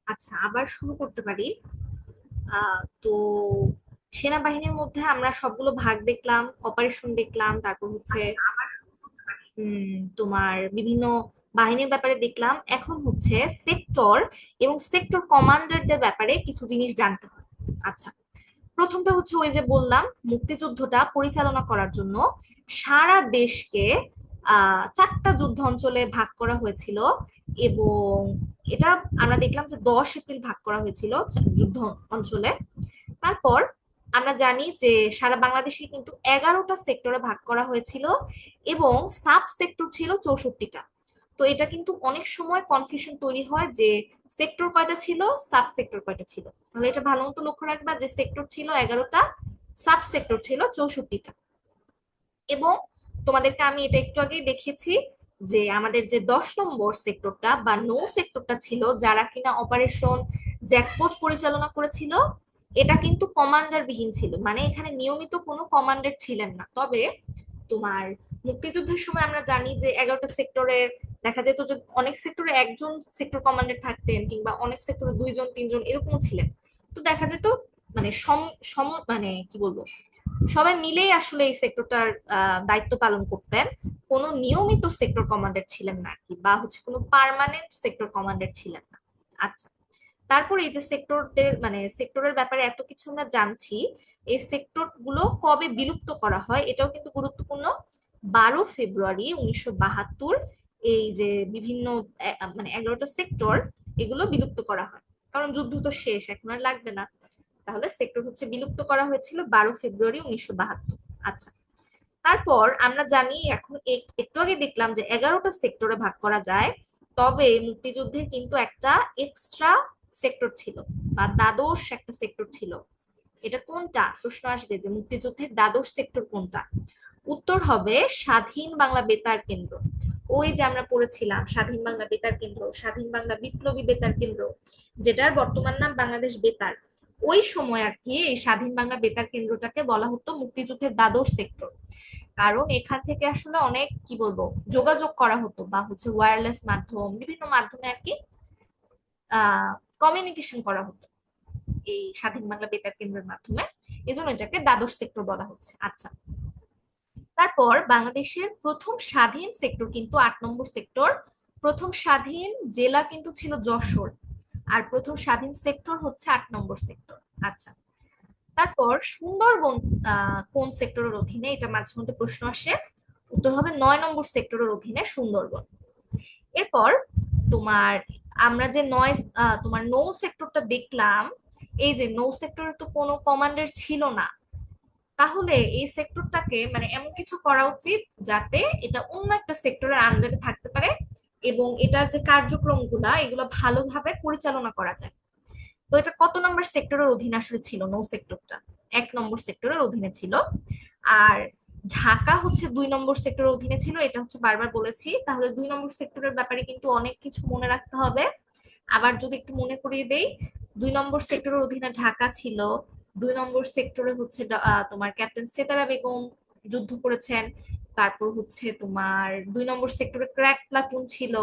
আচ্ছা, আবার শুরু করতে পারি। তো সেনাবাহিনীর মধ্যে আমরা সবগুলো ভাগ দেখলাম, অপারেশন দেখলাম, তারপর হচ্ছে তোমার বিভিন্ন বাহিনীর ব্যাপারে দেখলাম। এখন হচ্ছে সেক্টর এবং সেক্টর কমান্ডারদের ব্যাপারে কিছু জিনিস জানতে হয়। আচ্ছা, প্রথমটা হচ্ছে ওই যে বললাম, মুক্তিযুদ্ধটা পরিচালনা করার জন্য সারা দেশকে 4টা যুদ্ধ অঞ্চলে ভাগ করা হয়েছিল। এবং এটা আমরা দেখলাম যে 10 এপ্রিল ভাগ করা হয়েছিল যুদ্ধ অঞ্চলে। তারপর আমরা জানি যে সারা বাংলাদেশে কিন্তু 11টা সেক্টরে ভাগ করা হয়েছিল এবং সাব সেক্টর ছিল 64টা। তো এটা কিন্তু অনেক সময় কনফিউশন তৈরি হয় যে সেক্টর কয়টা ছিল, সাব সেক্টর কয়টা ছিল। তাহলে এটা ভালো মতো লক্ষ্য রাখবা যে সেক্টর ছিল 11টা, সাব সেক্টর ছিল 64টা। এবং তোমাদেরকে আমি এটা একটু আগেই দেখেছি যে আমাদের যে 10 নম্বর সেক্টরটা বা নৌ সেক্টরটা ছিল, যারা কিনা অপারেশন জ্যাকপট পরিচালনা করেছিল, এটা কিন্তু কমান্ডার বিহীন ছিল, মানে এখানে নিয়মিত কোনো কমান্ডার ছিলেন না। তবে তোমার মুক্তিযুদ্ধের সময় আমরা জানি যে 11টা সেক্টরের দেখা যেত যে অনেক সেক্টরে একজন সেক্টর কমান্ডার থাকতেন, কিংবা অনেক সেক্টরে 2 জন 3 জন এরকমও ছিলেন। তো দেখা যেত মানে সম সম মানে কি বলবো, সবাই মিলেই আসলে এই সেক্টরটার দায়িত্ব পালন করতেন। কোনো নিয়মিত সেক্টর কমান্ডার ছিলেন না আর কি, বা হচ্ছে কোনো পার্মানেন্ট সেক্টর কমান্ডার ছিলেন না। আচ্ছা, তারপরে এই যে সেক্টরদের মানে সেক্টরের ব্যাপারে এত কিছু আমরা জানছি, এই সেক্টর গুলো কবে বিলুপ্ত করা হয় এটাও কিন্তু গুরুত্বপূর্ণ। 12 ফেব্রুয়ারি 1972 এই যে বিভিন্ন মানে 11টা সেক্টর এগুলো বিলুপ্ত করা হয়, কারণ যুদ্ধ তো শেষ, এখন আর লাগবে না। তাহলে সেক্টর হচ্ছে বিলুপ্ত করা হয়েছিল 12 ফেব্রুয়ারি 1972। আচ্ছা, তারপর আমরা জানি এখন একটু আগে দেখলাম যে 11টা সেক্টরে ভাগ করা যায়। তবে মুক্তিযুদ্ধের কিন্তু একটা এক্সট্রা সেক্টর ছিল বা দ্বাদশ একটা সেক্টর ছিল। এটা কোনটা প্রশ্ন আসবে যে মুক্তিযুদ্ধের দ্বাদশ সেক্টর কোনটা। উত্তর হবে স্বাধীন বাংলা বেতার কেন্দ্র। ওই যে আমরা পড়েছিলাম স্বাধীন বাংলা বেতার কেন্দ্র, স্বাধীন বাংলা বিপ্লবী বেতার কেন্দ্র, যেটার বর্তমান নাম বাংলাদেশ বেতার। ওই সময় আর কি এই স্বাধীন বাংলা বেতার কেন্দ্রটাকে বলা হতো মুক্তিযুদ্ধের দ্বাদশ সেক্টর। কারণ এখান থেকে আসলে অনেক কি বলবো যোগাযোগ করা হতো, বা হচ্ছে ওয়্যারলেস মাধ্যম বিভিন্ন মাধ্যমে আর কি কমিউনিকেশন করা হতো এই স্বাধীন বাংলা বেতার কেন্দ্রের মাধ্যমে। এজন্য এটাকে দ্বাদশ সেক্টর বলা হচ্ছে। আচ্ছা, তারপর বাংলাদেশের প্রথম স্বাধীন সেক্টর কিন্তু 8 নম্বর সেক্টর। প্রথম স্বাধীন জেলা কিন্তু ছিল যশোর, আর প্রথম স্বাধীন সেক্টর হচ্ছে 8 নম্বর সেক্টর। আচ্ছা, তারপর সুন্দরবন কোন সেক্টরের অধীনে, এটা মাঝে মধ্যে প্রশ্ন আসে। উত্তর হবে 9 নম্বর সেক্টরের অধীনে সুন্দরবন। এরপর তোমার আমরা যে নয় তোমার নৌ সেক্টরটা দেখলাম, এই যে নৌ সেক্টরে তো কোনো কমান্ডার ছিল না। তাহলে এই সেক্টরটাকে মানে এমন কিছু করা উচিত যাতে এটা অন্য একটা সেক্টরের আন্ডারে থাকতে পারে এবং এটার যে কার্যক্রমগুলা এগুলো ভালোভাবে পরিচালনা করা যায়। তো এটা কত নম্বর সেক্টরের অধীনে আসলে ছিল নৌ সেক্টরটা? 1 নম্বর সেক্টরের অধীনে ছিল। আর ঢাকা হচ্ছে 2 নম্বর সেক্টরের অধীনে ছিল, এটা হচ্ছে বারবার বলেছি। তাহলে 2 নম্বর সেক্টরের ব্যাপারে কিন্তু অনেক কিছু মনে রাখতে হবে। আবার যদি একটু মনে করিয়ে দেই, 2 নম্বর সেক্টরের অধীনে ঢাকা ছিল। 2 নম্বর সেক্টরে হচ্ছে তোমার ক্যাপ্টেন সেতারা বেগম যুদ্ধ করেছেন। তারপর হচ্ছে তোমার 2 নম্বর সেক্টরে ক্র্যাক প্লাটুন ছিল।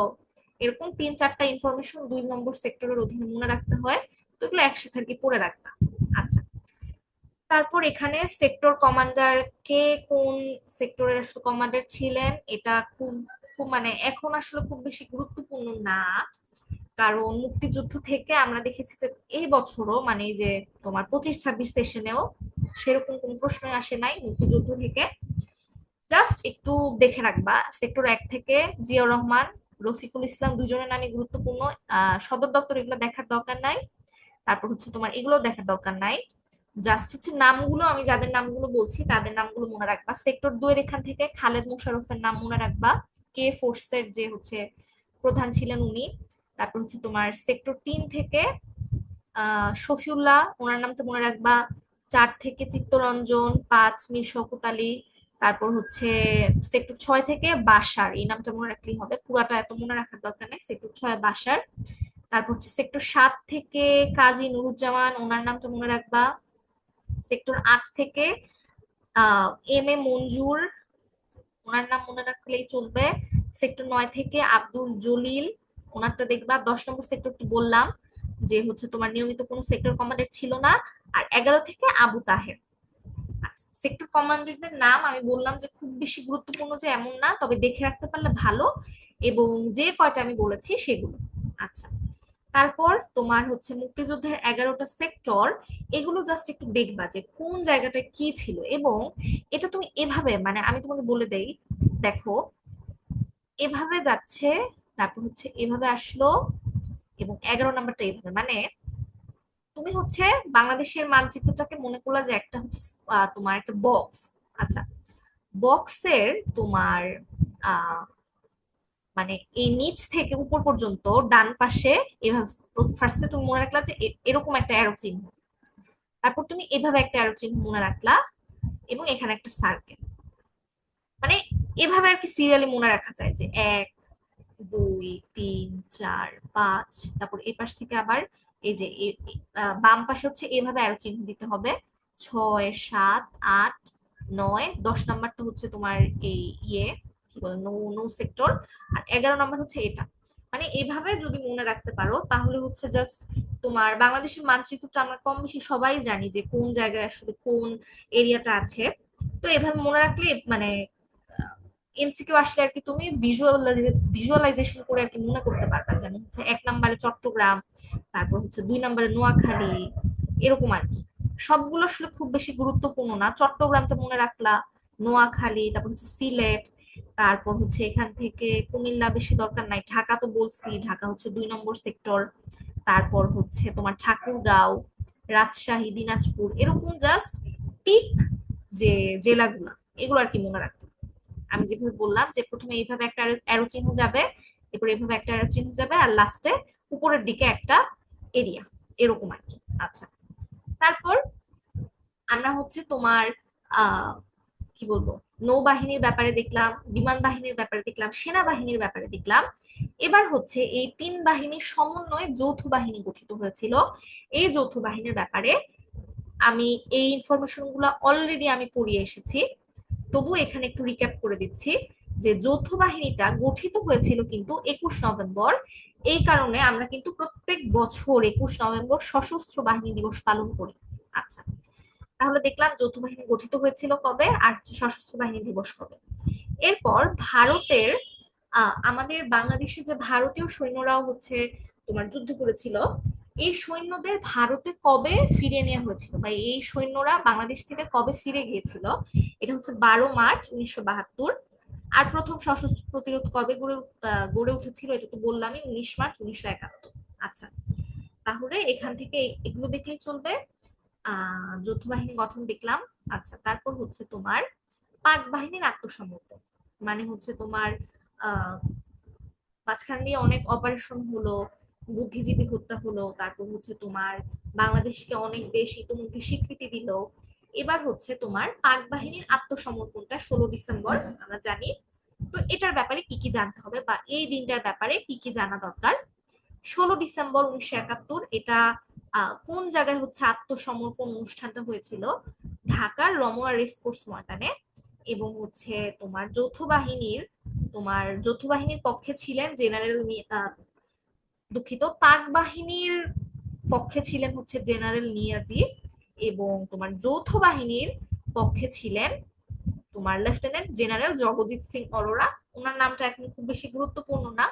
এরকম 3-4টা ইনফরমেশন 2 নম্বর সেক্টরের অধীনে মনে রাখতে হয়। তো এগুলো একসাথে আর কি পড়ে রাখবা। আচ্ছা, তারপর এখানে সেক্টর কমান্ডার, কে কোন সেক্টরের আসলে কমান্ডার ছিলেন এটা খুব খুব মানে এখন আসলে খুব বেশি গুরুত্বপূর্ণ না। কারণ মুক্তিযুদ্ধ থেকে আমরা দেখেছি যে এই বছরও মানে এই যে তোমার 25-26 সেশনেও সেরকম কোনো প্রশ্নই আসে নাই মুক্তিযুদ্ধ থেকে। জাস্ট একটু দেখে রাখবা সেক্টর 1 থেকে জিয়াউর রহমান, রফিকুল ইসলাম দুজনের নামই গুরুত্বপূর্ণ। সদর দপ্তর এগুলো দেখার দরকার নাই। তারপর হচ্ছে তোমার এগুলো দেখার দরকার নাই। জাস্ট হচ্ছে নামগুলো, আমি যাদের নামগুলো বলছি তাদের নামগুলো মনে রাখবা। সেক্টর 2 এর এখান থেকে খালেদ মোশাররফের নাম মনে রাখবা, কে ফোর্সের যে হচ্ছে প্রধান ছিলেন উনি। তারপর হচ্ছে তোমার সেক্টর 3 থেকে শফিউল্লাহ, ওনার নামটা মনে রাখবা। 4 থেকে চিত্তরঞ্জন, 5 মীর শওকত আলী। তারপর হচ্ছে সেক্টর 6 থেকে বাশার, এই নামটা মনে রাখলেই হবে, পুরাটা এত মনে রাখার দরকার নেই। সেক্টর 6 বাশার। তারপর হচ্ছে সেক্টর 7 থেকে কাজী নুরুজ্জামান, ওনার নামটা মনে রাখবা। সেক্টর 8 থেকে আহ এম এ মঞ্জুর, ওনার নাম মনে রাখলেই চলবে। সেক্টর 9 থেকে আব্দুল জলিল, ওনারটা দেখবা। 10 নম্বর সেক্টরটি বললাম যে হচ্ছে তোমার নিয়মিত কোনো সেক্টর কমান্ডার ছিল না। আর 11 থেকে আবু তাহের। আচ্ছা, সেক্টর কমান্ডারদের নাম আমি বললাম যে খুব বেশি গুরুত্বপূর্ণ যে এমন না, তবে দেখে রাখতে পারলে ভালো। এবং যে কয়টা আমি বলেছি সেগুলো। আচ্ছা, তারপর তোমার হচ্ছে মুক্তিযুদ্ধের 11টা সেক্টর, এগুলো জাস্ট একটু দেখবা যে কোন জায়গাটা কি ছিল। এবং এটা তুমি এভাবে মানে আমি তোমাকে বলে দেই, দেখো এভাবে যাচ্ছে, তারপর হচ্ছে এভাবে আসলো, এবং 11 নাম্বারটা এভাবে মানে তুমি হচ্ছে বাংলাদেশের মানচিত্রটাকে মনে করলা যে একটা হচ্ছে তোমার একটা বক্স। আচ্ছা, বক্সের তোমার আহ মানে এই নিচ থেকে উপর পর্যন্ত ডান পাশে এভাবে ফার্স্টে তুমি মনে রাখলা যে এরকম একটা অ্যারো চিহ্ন। তারপর তুমি এভাবে একটা অ্যারো চিহ্ন মনে রাখলা, এবং এখানে একটা সার্কেল। মানে এভাবে আর কি সিরিয়ালি মনে রাখা যায় যে 1 2 3 4 5। তারপর এই পাশ থেকে আবার এই যে বাম পাশে হচ্ছে এভাবে অ্যারো চিহ্ন দিতে হবে। 6 7 8 9, 10 নাম্বারটা হচ্ছে তোমার এই ইয়ে কি বলে নো নো সেক্টর। আর 11 নাম্বার হচ্ছে এটা। মানে এইভাবে যদি মনে রাখতে পারো তাহলে হচ্ছে জাস্ট তোমার বাংলাদেশের মানচিত্রটা আমরা কম বেশি সবাই জানি যে কোন জায়গায় আসলে কোন এরিয়াটা আছে। তো এভাবে মনে রাখলে মানে এমসিকিউ আসলে আর কি তুমি ভিজুয়ালাইজেশন করে আর কি মনে করতে পারবা। যেমন হচ্ছে 1 নম্বরে চট্টগ্রাম, তারপর হচ্ছে 2 নম্বরে নোয়াখালী, এরকম আর কি। সবগুলো আসলে খুব বেশি গুরুত্বপূর্ণ না। চট্টগ্রামটা মনে রাখলা, নোয়াখালী, তারপর হচ্ছে সিলেট, তারপর হচ্ছে এখান থেকে কুমিল্লা বেশি দরকার নাই, ঢাকা তো বলছি, ঢাকা হচ্ছে 2 নম্বর সেক্টর। তারপর হচ্ছে তোমার ঠাকুরগাঁও, রাজশাহী, দিনাজপুর, এরকম জাস্ট পিক যে জেলাগুলা, এগুলো আর কি মনে রাখতে হবে। আমি যেভাবে বললাম যে প্রথমে এইভাবে একটা অ্যারো চিহ্ন যাবে, এরপর এইভাবে একটা অ্যারো চিহ্ন যাবে, আর লাস্টে উপরের দিকে একটা এরিয়া, এরকম আর কি। আচ্ছা, তারপর আমরা হচ্ছে তোমার আহ কি বলবো নৌবাহিনীর ব্যাপারে দেখলাম, বিমান বাহিনীর ব্যাপারে দেখলাম, সেনাবাহিনীর ব্যাপারে দেখলাম। এবার হচ্ছে এই 3 বাহিনীর সমন্বয়ে যৌথ বাহিনী গঠিত হয়েছিল। এই যৌথ বাহিনীর ব্যাপারে আমি এই ইনফরমেশন গুলো অলরেডি আমি পড়িয়ে এসেছি। তবু এখানে একটু রিক্যাপ করে দিচ্ছি যে যৌথ বাহিনীটা গঠিত হয়েছিল কিন্তু 21 নভেম্বর। এই কারণে আমরা কিন্তু প্রত্যেক বছর 21 নভেম্বর সশস্ত্র বাহিনী দিবস পালন করি। আচ্ছা, তাহলে দেখলাম যৌথ বাহিনী গঠিত হয়েছিল কবে আর হচ্ছে সশস্ত্র বাহিনী দিবস কবে। এরপর ভারতের আমাদের বাংলাদেশে যে ভারতীয় সৈন্যরাও হচ্ছে তোমার যুদ্ধ করেছিল, এই সৈন্যদের ভারতে কবে ফিরিয়ে নেওয়া হয়েছিল বা এই সৈন্যরা বাংলাদেশ থেকে কবে ফিরে গিয়েছিল, এটা হচ্ছে 12 মার্চ 1972। আর প্রথম সশস্ত্র প্রতিরোধ কবে গড়ে উঠেছিল, এটা তো বললামই, 19 মার্চ 1971। আচ্ছা, তাহলে এখান থেকে এগুলো দেখলেই চলবে। যৌথ বাহিনী গঠন দেখলাম। আচ্ছা, তারপর হচ্ছে তোমার পাক বাহিনীর আত্মসমর্পণ, মানে হচ্ছে তোমার আহ মাঝখান দিয়ে অনেক অপারেশন হলো, বুদ্ধিজীবী হত্যা হলো, তারপর হচ্ছে তোমার বাংলাদেশকে অনেক দেশ ইতিমধ্যে স্বীকৃতি দিল। এবার হচ্ছে তোমার পাক বাহিনীর আত্মসমর্পণটা 16 ডিসেম্বর, আমরা জানি। তো এটার ব্যাপারে কি কি জানতে হবে বা এই দিনটার ব্যাপারে কি কি জানা দরকার। 16 ডিসেম্বর 1971 এটা কোন জায়গায় হচ্ছে আত্মসমর্পণ অনুষ্ঠানটা হয়েছিল? ঢাকার রমনা রেসকোর্স ময়দানে। এবং হচ্ছে তোমার যৌথ বাহিনীর পক্ষে ছিলেন জেনারেল, দুঃখিত, পাক বাহিনীর পক্ষে ছিলেন হচ্ছে জেনারেল নিয়াজি, এবং তোমার যৌথ বাহিনীর পক্ষে ছিলেন তোমার লেফটেন্যান্ট জেনারেল জগজিৎ সিং অরোরা। ওনার নামটা এখন খুব বেশি গুরুত্বপূর্ণ না,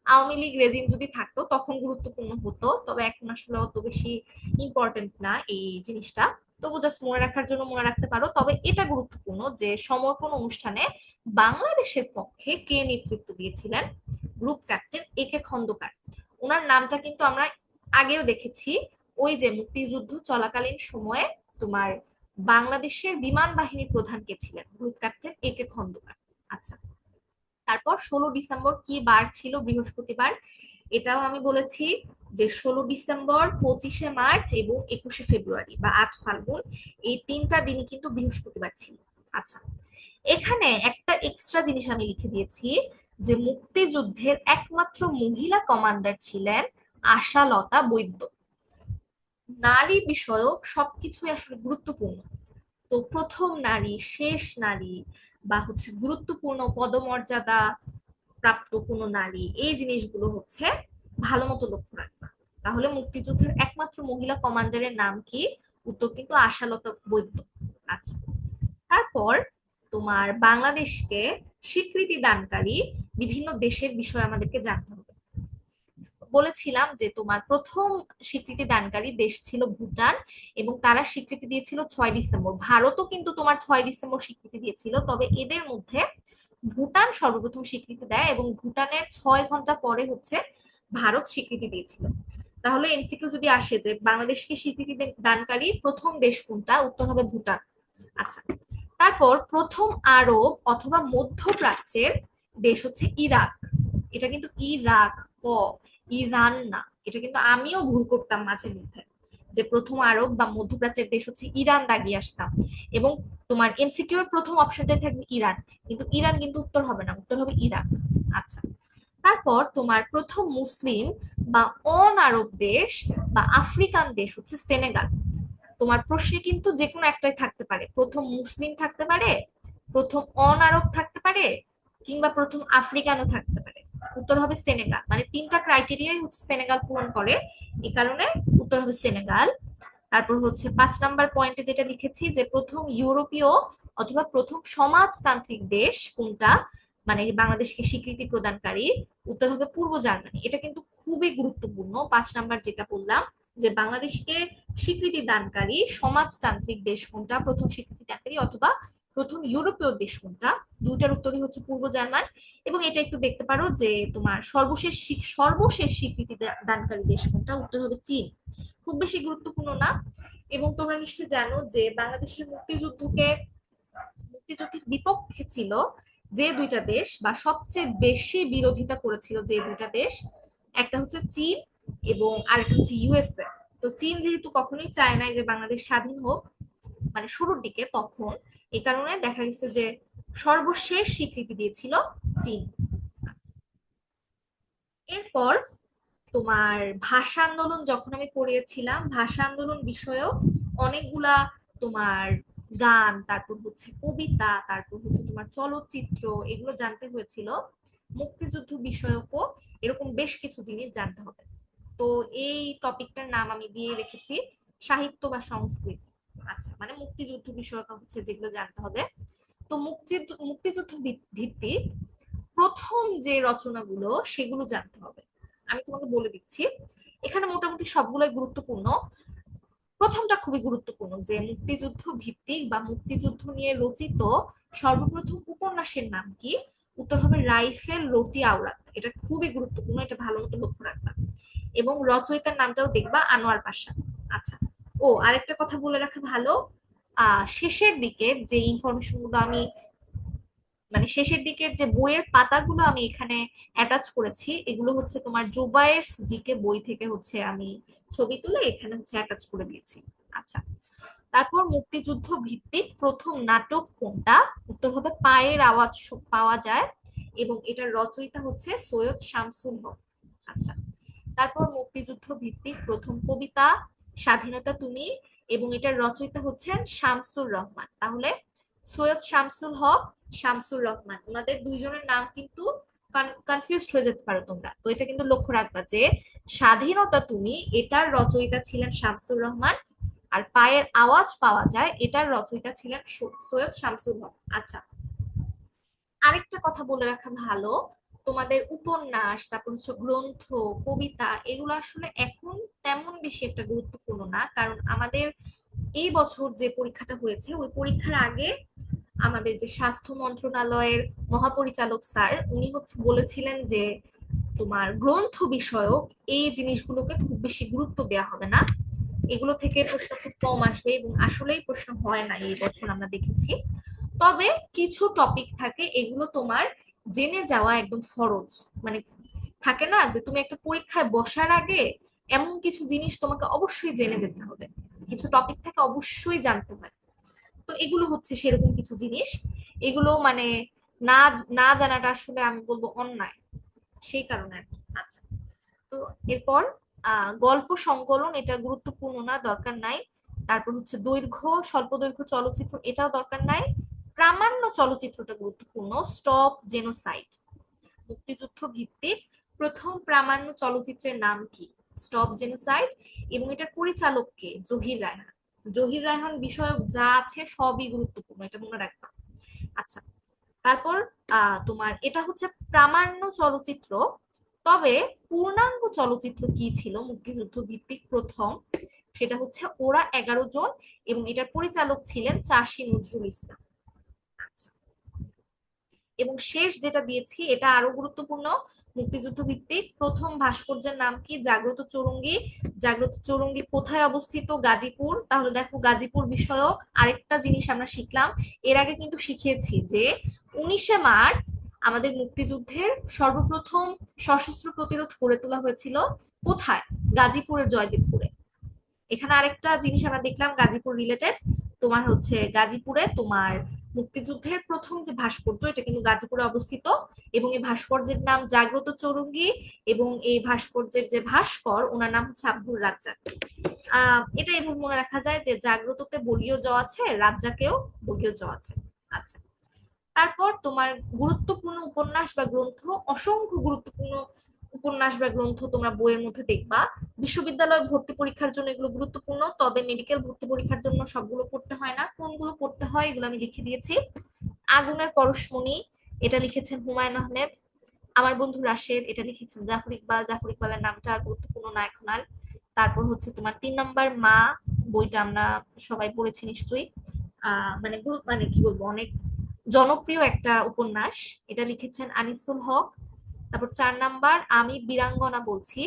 আওয়ামী লীগ রেজিম যদি থাকতো তখন গুরুত্বপূর্ণ হতো, তবে এখন আসলে অত বেশি ইম্পর্টেন্ট না এই জিনিসটা। তবু জাস্ট মনে রাখার জন্য মনে রাখতে পারো। তবে এটা গুরুত্বপূর্ণ যে সমর্পণ অনুষ্ঠানে বাংলাদেশের পক্ষে কে নেতৃত্ব দিয়েছিলেন? গ্রুপ ক্যাপ্টেন এ কে খন্দকার। ওনার নামটা কিন্তু আমরা আগেও দেখেছি, ওই যে মুক্তিযুদ্ধ চলাকালীন সময়ে তোমার বাংলাদেশের বিমান বাহিনী প্রধান কে ছিলেন? গ্রুপ ক্যাপ্টেন এ কে খন্দকার। আচ্ছা, তারপর 16 ডিসেম্বর কি বার ছিল? বৃহস্পতিবার। এটাও আমি বলেছি যে 16 ডিসেম্বর, 25শে মার্চ এবং 21শে ফেব্রুয়ারি বা 8 ফাল্গুন, এই তিনটা দিনই কিন্তু বৃহস্পতিবার ছিল। আচ্ছা, এখানে একটা এক্সট্রা জিনিস আমি লিখে দিয়েছি যে মুক্তিযুদ্ধের একমাত্র মহিলা কমান্ডার ছিলেন আশালতা বৈদ্য। নারী বিষয়ক সবকিছুই আসলে গুরুত্বপূর্ণ। তো প্রথম নারী, শেষ নারী, বা হচ্ছে গুরুত্বপূর্ণ পদমর্যাদা প্রাপ্ত কোনো নারী, এই জিনিসগুলো হচ্ছে ভালো মতো লক্ষ্য রাখবা। তাহলে মুক্তিযুদ্ধের একমাত্র মহিলা কমান্ডারের নাম কি? উত্তর কিন্তু আশালতা বৈদ্য। আচ্ছা, তারপর তোমার বাংলাদেশকে স্বীকৃতি দানকারী বিভিন্ন দেশের বিষয় আমাদেরকে জানতে হবে। বলেছিলাম যে তোমার প্রথম স্বীকৃতি দানকারী দেশ ছিল ভুটান, এবং তারা স্বীকৃতি দিয়েছিল 6 ডিসেম্বর। ভারতও কিন্তু তোমার 6 ডিসেম্বর স্বীকৃতি দিয়েছিল, তবে এদের মধ্যে ভুটান সর্বপ্রথম স্বীকৃতি দেয় এবং ভুটানের 6 ঘন্টা পরে হচ্ছে ভারত স্বীকৃতি দিয়েছিল। তাহলে এমসিকিউ যদি আসে যে বাংলাদেশকে স্বীকৃতি দানকারী প্রথম দেশ কোনটা, উত্তর হবে ভুটান। আচ্ছা, তারপর প্রথম আরব অথবা মধ্যপ্রাচ্যের দেশ হচ্ছে ইরাক। এটা কিন্তু ইরাক, ক, ইরান না। এটা কিন্তু আমিও ভুল করতাম মাঝে মধ্যে, যে প্রথম আরব বা মধ্যপ্রাচ্যের দেশ হচ্ছে ইরান দাগিয়ে আসতাম, এবং তোমার এমসিকিউ এর প্রথম অপশনটাই থাকবে ইরান, কিন্তু ইরান কিন্তু উত্তর হবে না, উত্তর হবে ইরাক। আচ্ছা, তারপর তোমার প্রথম মুসলিম বা অন আরব দেশ বা আফ্রিকান দেশ হচ্ছে সেনেগাল। তোমার প্রশ্নে কিন্তু যে কোনো একটাই থাকতে পারে, প্রথম মুসলিম থাকতে পারে, প্রথম অন আরব থাকতে পারে, কিংবা প্রথম আফ্রিকানও থাকতে পারে। উত্তর হবে সেনেগাল, মানে তিনটা ক্রাইটেরিয়াই হচ্ছে সেনেগাল পূরণ করে, এই কারণে উত্তর হবে সেনেগাল। তারপর হচ্ছে 5 নাম্বার পয়েন্টে যেটা লিখেছি যে প্রথম ইউরোপীয় অথবা প্রথম সমাজতান্ত্রিক দেশ কোনটা, মানে বাংলাদেশকে স্বীকৃতি প্রদানকারী, উত্তর হবে পূর্ব জার্মানি। এটা কিন্তু খুবই গুরুত্বপূর্ণ, 5 নাম্বার যেটা বললাম যে বাংলাদেশকে স্বীকৃতি দানকারী সমাজতান্ত্রিক দেশ কোনটা, প্রথম স্বীকৃতি দানকারী অথবা প্রথম ইউরোপীয় দেশ কোনটা, দুইটার উত্তরই হচ্ছে পূর্ব জার্মান। এবং এটা একটু দেখতে পারো যে তোমার সর্বশেষ স্বীকৃতি দানকারী দেশ কোনটা, উত্তর হবে চীন। খুব বেশি গুরুত্বপূর্ণ না। এবং তোমরা নিশ্চয়ই জানো যে বাংলাদেশের মুক্তিযুদ্ধের বিপক্ষে ছিল যে দুইটা দেশ, বা সবচেয়ে বেশি বিরোধিতা করেছিল যে দুইটা দেশ, একটা হচ্ছে চীন এবং আরেকটা হচ্ছে ইউএসএ। তো চীন যেহেতু কখনোই চায় নাই যে বাংলাদেশ স্বাধীন হোক, মানে শুরুর দিকে, তখন এই কারণে দেখা গেছে যে সর্বশেষ স্বীকৃতি দিয়েছিল চীন। এরপর তোমার ভাষা আন্দোলন যখন আমি পড়িয়েছিলাম, ভাষা আন্দোলন বিষয়েও অনেকগুলা তোমার গান, তারপর হচ্ছে কবিতা, তারপর হচ্ছে তোমার চলচ্চিত্র, এগুলো জানতে হয়েছিল। মুক্তিযুদ্ধ বিষয়কও এরকম বেশ কিছু জিনিস জানতে হবে। তো এই টপিকটার নাম আমি দিয়ে রেখেছি সাহিত্য বা সংস্কৃতি। আচ্ছা, মানে মুক্তিযুদ্ধ বিষয়ক হচ্ছে যেগুলো জানতে হবে। তো মুক্তিযুদ্ধ ভিত্তিক প্রথম যে রচনাগুলো সেগুলো জানতে হবে। আমি তোমাকে বলে দিচ্ছি, এখানে মোটামুটি সবগুলোই গুরুত্বপূর্ণ। প্রথমটা খুবই গুরুত্বপূর্ণ যে মুক্তিযুদ্ধ ভিত্তিক বা মুক্তিযুদ্ধ নিয়ে রচিত সর্বপ্রথম উপন্যাসের নাম কি? উত্তর হবে রাইফেল রটি আওরাত। এটা খুবই গুরুত্বপূর্ণ, এটা ভালো মতো লক্ষ্য রাখবা। এবং রচয়িতার নামটাও দেখবা, আনোয়ার পাশা। আচ্ছা, ও আরেকটা কথা বলে রাখা ভালো, শেষের দিকে যে ইনফরমেশন গুলো আমি, মানে শেষের দিকের যে বইয়ের পাতাগুলো আমি এখানে অ্যাটাচ করেছি, এগুলো হচ্ছে তোমার জুবায়ের জিকে বই থেকে হচ্ছে আমি ছবি তুলে এখানে হচ্ছে অ্যাটাচ করে দিয়েছি। আচ্ছা, তারপর মুক্তিযুদ্ধ ভিত্তিক প্রথম নাটক কোনটা? উত্তর হবে পায়ের আওয়াজ পাওয়া যায়, এবং এটার রচয়িতা হচ্ছে সৈয়দ শামসুল হক। আচ্ছা, তারপর মুক্তিযুদ্ধ ভিত্তিক প্রথম কবিতা স্বাধীনতা তুমি, এবং এটার রচয়িতা হচ্ছেন শামসুর রহমান। তাহলে সৈয়দ শামসুল হক, শামসুর রহমান, ওনাদের দুইজনের নাম কিন্তু কনফিউজড হয়ে যেতে পারো তোমরা, তো এটা কিন্তু লক্ষ্য রাখবা যে স্বাধীনতা তুমি এটার রচয়িতা ছিলেন শামসুর রহমান, আর পায়ের আওয়াজ পাওয়া যায় এটার রচয়িতা ছিলেন সৈয়দ শামসুল হক। আচ্ছা, আরেকটা কথা বলে রাখা ভালো, তোমাদের উপন্যাস, তারপর হচ্ছে গ্রন্থ, কবিতা, এগুলো আসলে এখন তেমন বেশি একটা গুরুত্বপূর্ণ না, কারণ আমাদের এই বছর যে পরীক্ষাটা হয়েছে ওই পরীক্ষার আগে আমাদের যে স্বাস্থ্য মন্ত্রণালয়ের মহাপরিচালক স্যার উনি হচ্ছে বলেছিলেন যে তোমার গ্রন্থ বিষয়ক এই জিনিসগুলোকে খুব বেশি গুরুত্ব দেওয়া হবে না, এগুলো থেকে প্রশ্ন খুব কম আসবে, এবং আসলেই প্রশ্ন হয় না এই বছর আমরা দেখেছি। তবে কিছু টপিক থাকে এগুলো তোমার জেনে যাওয়া একদম ফরজ, মানে থাকে না যে তুমি একটা পরীক্ষায় বসার আগে এমন কিছু জিনিস তোমাকে অবশ্যই জেনে যেতে হবে, কিছু টপিক থেকে অবশ্যই জানতে হয়। তো এগুলো হচ্ছে সেরকম কিছু জিনিস, এগুলো মানে না না জানাটা আসলে আমি বলবো অন্যায়, সেই কারণে আর কি। আচ্ছা, তো এরপর গল্প সংকলন, এটা গুরুত্বপূর্ণ না, দরকার নাই। তারপর হচ্ছে দৈর্ঘ্য, স্বল্প দৈর্ঘ্য চলচ্চিত্র, এটাও দরকার নাই। প্রামাণ্য চলচ্চিত্রটা গুরুত্বপূর্ণ, স্টপ জেনোসাইড। মুক্তিযুদ্ধ ভিত্তিক প্রথম প্রামাণ্য চলচ্চিত্রের নাম কি? Stop genocide. এবং এটার পরিচালক কে? জহির রায়হান। জহির রায়হান বিষয়ক যা আছে সবই গুরুত্বপূর্ণ, এটা মনে রাখবা। আচ্ছা, তারপর তোমার এটা হচ্ছে প্রামাণ্য চলচ্চিত্র, তবে পূর্ণাঙ্গ চলচ্চিত্র কি ছিল মুক্তিযুদ্ধ ভিত্তিক প্রথম? সেটা হচ্ছে ওরা 11 জন, এবং এটার পরিচালক ছিলেন চাষী নজরুল ইসলাম। আচ্ছা, এবং শেষ যেটা দিয়েছি এটা আরো গুরুত্বপূর্ণ, মুক্তিযুদ্ধ ভিত্তিক প্রথম ভাস্কর্যের নাম কি? জাগ্রত চৌরঙ্গি। জাগ্রত চৌরঙ্গি কোথায় অবস্থিত? গাজীপুর। তাহলে দেখো গাজীপুর বিষয়ক আরেকটা জিনিস আমরা শিখলাম, এর আগে কিন্তু শিখিয়েছি যে 19শে মার্চ আমাদের মুক্তিযুদ্ধের সর্বপ্রথম সশস্ত্র প্রতিরোধ গড়ে তোলা হয়েছিল কোথায়? গাজীপুরের জয়দেবপুরে। এখানে আরেকটা জিনিস আমরা দেখলাম গাজীপুর রিলেটেড, তোমার হচ্ছে গাজীপুরে তোমার মুক্তিযুদ্ধের প্রথম যে ভাস্কর্য এটা কিন্তু গাজীপুরে অবস্থিত, এবং এই ভাস্কর্যের নাম জাগ্রত চৌরঙ্গি, এবং এই ভাস্কর্যের যে ভাস্কর ওনার নাম হচ্ছে আব্দুর রাজ্জাক। এটা এভাবে মনে রাখা যায় যে জাগ্রততে বলীয় জ আছে, রাজ্জাকেও বলীয় জ আছে। আচ্ছা, তারপর তোমার গুরুত্বপূর্ণ উপন্যাস বা গ্রন্থ, অসংখ্য গুরুত্বপূর্ণ উপন্যাস বা গ্রন্থ তোমরা বইয়ের মধ্যে দেখবা। বিশ্ববিদ্যালয় ভর্তি পরীক্ষার জন্য এগুলো গুরুত্বপূর্ণ, তবে মেডিকেল ভর্তি পরীক্ষার জন্য সবগুলো পড়তে হয় না। কোনগুলো পড়তে হয় এগুলো আমি লিখে দিয়েছি। আগুনের পরশমণি, এটা লিখেছেন হুমায়ুন আহমেদ। আমার বন্ধু রাশেদ, এটা লিখেছেন জাফর ইকবাল। জাফর ইকবালের নামটা গুরুত্বপূর্ণ না এখন আর। তারপর হচ্ছে তোমার 3 নম্বর মা, বইটা আমরা সবাই পড়েছি নিশ্চয়ই। মানে মানে কি বলবো, অনেক জনপ্রিয় একটা উপন্যাস, এটা লিখেছেন আনিসুল হক। তারপর 4 নাম্বার আমি বীরাঙ্গনা বলছি,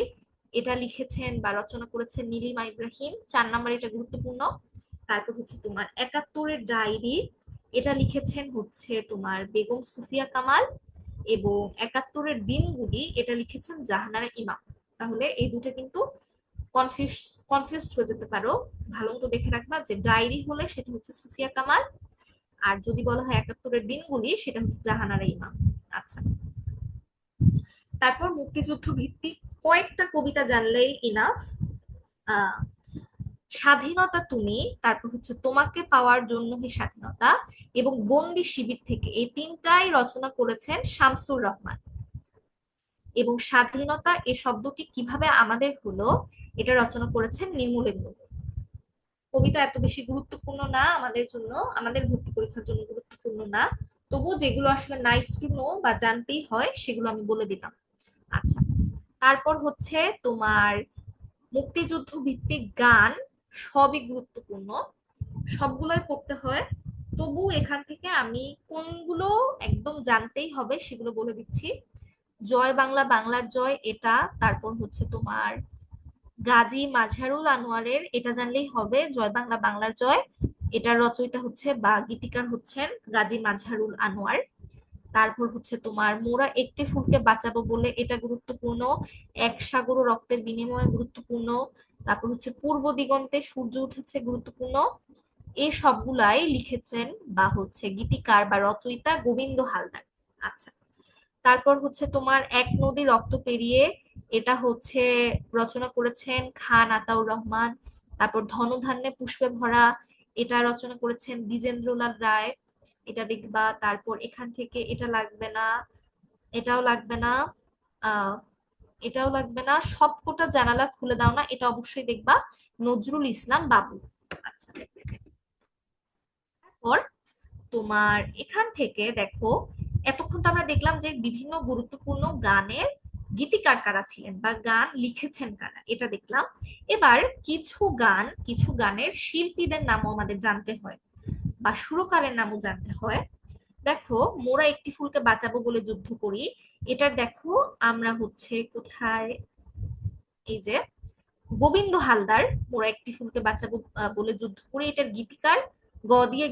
এটা লিখেছেন বা রচনা করেছেন নীলিমা ইব্রাহিম। 4 নাম্বার এটা গুরুত্বপূর্ণ। তারপর হচ্ছে তোমার 71-এর ডায়েরি, এটা লিখেছেন হচ্ছে তোমার বেগম সুফিয়া কামাল। এবং 71-এর দিনগুলি, এটা লিখেছেন জাহানারা ইমাম। তাহলে এই দুটো কিন্তু কনফিউজ কনফিউজড হয়ে যেতে পারো, ভালো মতো দেখে রাখবা যে ডায়েরি হলে সেটা হচ্ছে সুফিয়া কামাল, আর যদি বলা হয় 71-এর দিনগুলি সেটা হচ্ছে জাহানারা ইমাম। আচ্ছা, তারপর মুক্তিযুদ্ধ ভিত্তিক কয়েকটা কবিতা জানলেই ইনাফ। আহ স্বাধীনতা তুমি, তারপর হচ্ছে তোমাকে পাওয়ার জন্য হে স্বাধীনতা, এবং বন্দি শিবির থেকে, এই তিনটাই রচনা করেছেন শামসুর রহমান। এবং স্বাধীনতা এই শব্দটি কিভাবে আমাদের হলো, এটা রচনা করেছেন নির্মলেন্দু। কবিতা এত বেশি গুরুত্বপূর্ণ না আমাদের জন্য, আমাদের ভর্তি পরীক্ষার জন্য গুরুত্বপূর্ণ না, তবুও যেগুলো আসলে নাইস টু নো বা জানতেই হয় সেগুলো আমি বলে দিলাম। আচ্ছা, তারপর হচ্ছে তোমার মুক্তিযুদ্ধ ভিত্তিক গান, সবই গুরুত্বপূর্ণ, সবগুলোই পড়তে হয়। তবু এখান থেকে আমি কোনগুলো একদম জানতেই হবে সেগুলো বলে দিচ্ছি। জয় বাংলা বাংলার জয় এটা, তারপর হচ্ছে তোমার গাজী মাজহারুল আনোয়ারের এটা জানলেই হবে, জয় বাংলা বাংলার জয়, এটার রচয়িতা হচ্ছে বা গীতিকার হচ্ছেন গাজী মাজহারুল আনোয়ার। তারপর হচ্ছে তোমার মোরা একটি ফুলকে বাঁচাবো বলে, এটা গুরুত্বপূর্ণ। এক সাগর রক্তের বিনিময়ে গুরুত্বপূর্ণ। তারপর হচ্ছে পূর্ব দিগন্তে সূর্য উঠেছে গুরুত্বপূর্ণ। এই সবগুলাই লিখেছেন বা হচ্ছে গীতিকার বা রচয়িতা গোবিন্দ হালদার। আচ্ছা, তারপর হচ্ছে তোমার এক নদী রক্ত পেরিয়ে, এটা হচ্ছে রচনা করেছেন খান আতাউর রহমান। তারপর ধনধান্যে পুষ্পে ভরা, এটা রচনা করেছেন দ্বিজেন্দ্রলাল রায়, এটা দেখবা। তারপর এখান থেকে এটা লাগবে না, এটাও লাগবে না, আহ এটাও লাগবে না, সবকটা জানালা খুলে দাও না, এটা অবশ্যই দেখবা, নজরুল ইসলাম বাবু। আচ্ছা, তারপর তোমার এখান থেকে দেখো, এতক্ষণ তো আমরা দেখলাম যে বিভিন্ন গুরুত্বপূর্ণ গানের গীতিকার কারা ছিলেন বা গান লিখেছেন কারা, এটা দেখলাম। এবার কিছু গানের শিল্পীদের নামও আমাদের জানতে হয় বা সুরকারের নামও জানতে হয়। দেখো, মোরা একটি ফুলকে বাঁচাবো বলে যুদ্ধ করি, এটার দেখো আমরা হচ্ছে কোথায়, এই যে গোবিন্দ হালদার, মোরা একটি ফুলকে বাঁচাবো বলে যুদ্ধ করি, এটার গীতিকার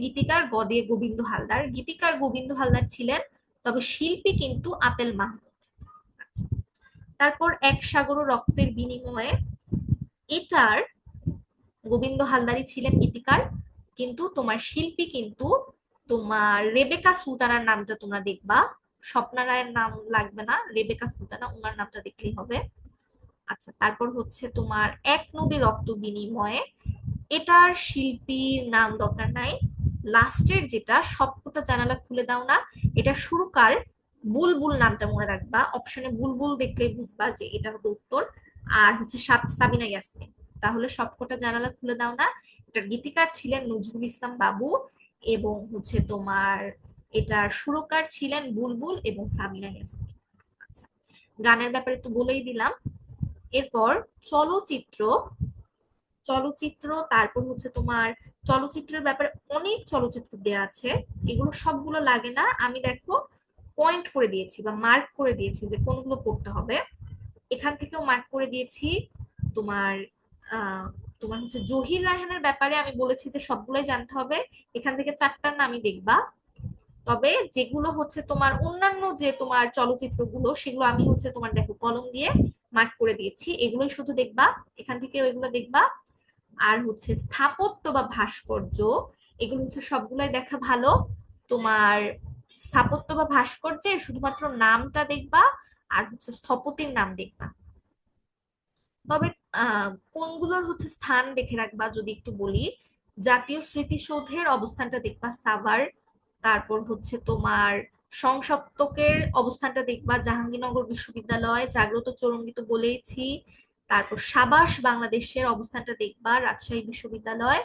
গীতিকার গ দিয়ে গোবিন্দ হালদার, গীতিকার গোবিন্দ হালদার ছিলেন, তবে শিল্পী কিন্তু আপেল মাহমুদ। আচ্ছা, তারপর এক সাগর রক্তের বিনিময়ে, এটার গোবিন্দ হালদারই ছিলেন গীতিকার, কিন্তু তোমার শিল্পী কিন্তু তোমার রেবেকা সুলতানার নামটা তোমরা দেখবা, স্বপ্না রায়ের নাম লাগবে না, রেবেকা সুলতানা ওনার নামটা দেখলেই হবে। আচ্ছা, তারপর হচ্ছে তোমার এক নদী রক্ত বিনিময়ে, এটার শিল্পীর নাম দরকার নাই। লাস্টের যেটা সবকটা জানালা খুলে দাও না, এটা সুরকার বুলবুল নামটা মনে রাখবা, অপশনে বুলবুল দেখলেই বুঝবা যে এটা হবে উত্তর। আর হচ্ছে সাবিনা ইয়াসমিন। তাহলে সবকটা জানালা খুলে দাও না, এটার গীতিকার ছিলেন নজরুল ইসলাম বাবু, এবং হচ্ছে তোমার এটার সুরকার ছিলেন বুলবুল এবং সাবিনা ইয়াসমিন। আচ্ছা, গানের ব্যাপারে তো বলেই দিলাম। এরপর চলচ্চিত্র, তারপর হচ্ছে তোমার চলচ্চিত্রের ব্যাপারে অনেক চলচ্চিত্র দেয়া আছে, এগুলো সবগুলো লাগে না, আমি দেখো পয়েন্ট করে দিয়েছি বা মার্ক করে দিয়েছি যে কোনগুলো পড়তে হবে। এখান থেকেও মার্ক করে দিয়েছি। তোমার আহ তোমার হচ্ছে জহির রায়হানের ব্যাপারে আমি বলেছি যে সবগুলোই জানতে হবে, এখান থেকে চারটার নামই দেখবা। তবে যেগুলো হচ্ছে তোমার অন্যান্য যে তোমার চলচ্চিত্রগুলো, সেগুলো আমি হচ্ছে তোমার দেখো কলম দিয়ে মার্ক করে দিয়েছি, এগুলোই শুধু দেখবা, এখান থেকে ওইগুলো দেখবা। আর হচ্ছে স্থাপত্য বা ভাস্কর্য, এগুলো হচ্ছে সবগুলাই দেখা ভালো। তোমার স্থাপত্য বা ভাস্কর্যের শুধুমাত্র নামটা দেখবা, আর হচ্ছে স্থপতির নাম দেখবা। তবে কোনগুলোর হচ্ছে স্থান দেখে রাখবা যদি একটু বলি, জাতীয় স্মৃতিসৌধের অবস্থানটা দেখবা সাভার। তারপর হচ্ছে তোমার সংসপ্তকের অবস্থানটা দেখবা জাহাঙ্গীরনগর বিশ্ববিদ্যালয়, জাগ্রত চরঙ্গিত বলেইছি। তারপর সাবাস বাংলাদেশের অবস্থানটা দেখবা রাজশাহী বিশ্ববিদ্যালয়।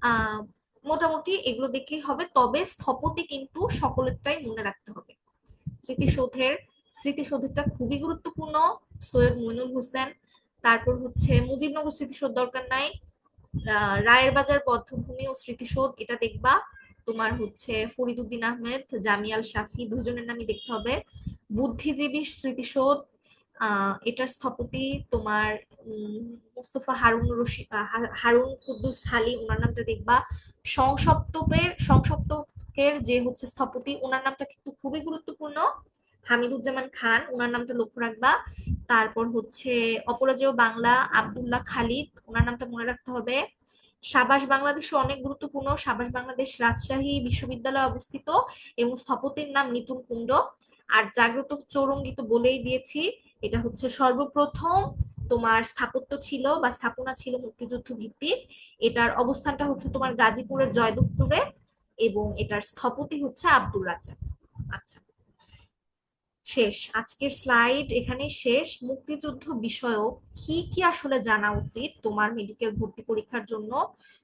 আহ মোটামুটি এগুলো দেখলেই হবে, তবে স্থপতি কিন্তু সকলেরটাই মনে রাখতে হবে। স্মৃতিসৌধের স্মৃতিসৌধটা খুবই গুরুত্বপূর্ণ, সৈয়দ মইনুল হোসেন। তারপর হচ্ছে মুজিবনগর স্মৃতিসৌধ দরকার নাই, রায়ের বাজার বধ্যভূমি ও স্মৃতিসৌধ এটা দেখবা। তোমার হচ্ছে ফরিদউদ্দিন আহমেদ, জামিয়াল শাফি, দুজনের নামই দেখতে হবে। বুদ্ধিজীবী স্মৃতিসৌধ, এটার স্থপতি তোমার মুস্তফা হারুন রশিদ, হারুন কুদ্দুস হালি, ওনার নামটা দেখবা। সংসপ্তকের যে হচ্ছে স্থপতি, ওনার নামটা কিন্তু খুবই গুরুত্বপূর্ণ, হামিদুজ্জামান খান, ওনার নামটা লক্ষ্য রাখবা। তারপর হচ্ছে অপরাজেয় বাংলা, আব্দুল্লাহ খালিদ, ওনার নামটা মনে রাখতে হবে। সাবাস বাংলাদেশ অনেক গুরুত্বপূর্ণ, সাবাস বাংলাদেশ রাজশাহী বিশ্ববিদ্যালয়ে অবস্থিত এবং স্থপতির নাম নিতুন কুণ্ড। আর জাগ্রত চৌরঙ্গী তো বলেই দিয়েছি, এটা হচ্ছে সর্বপ্রথম তোমার স্থাপত্য ছিল বা স্থাপনা ছিল মুক্তিযুদ্ধ ভিত্তিক, এটার অবস্থানটা হচ্ছে তোমার গাজীপুরের জয়দেবপুরে, এবং এটার স্থপতি হচ্ছে আব্দুর রাজ্জাক। আচ্ছা, শেষ, আজকের স্লাইড এখানে শেষ। মুক্তিযুদ্ধ বিষয়ক কি কি আসলে জানা উচিত তোমার মেডিকেল ভর্তি পরীক্ষার জন্য,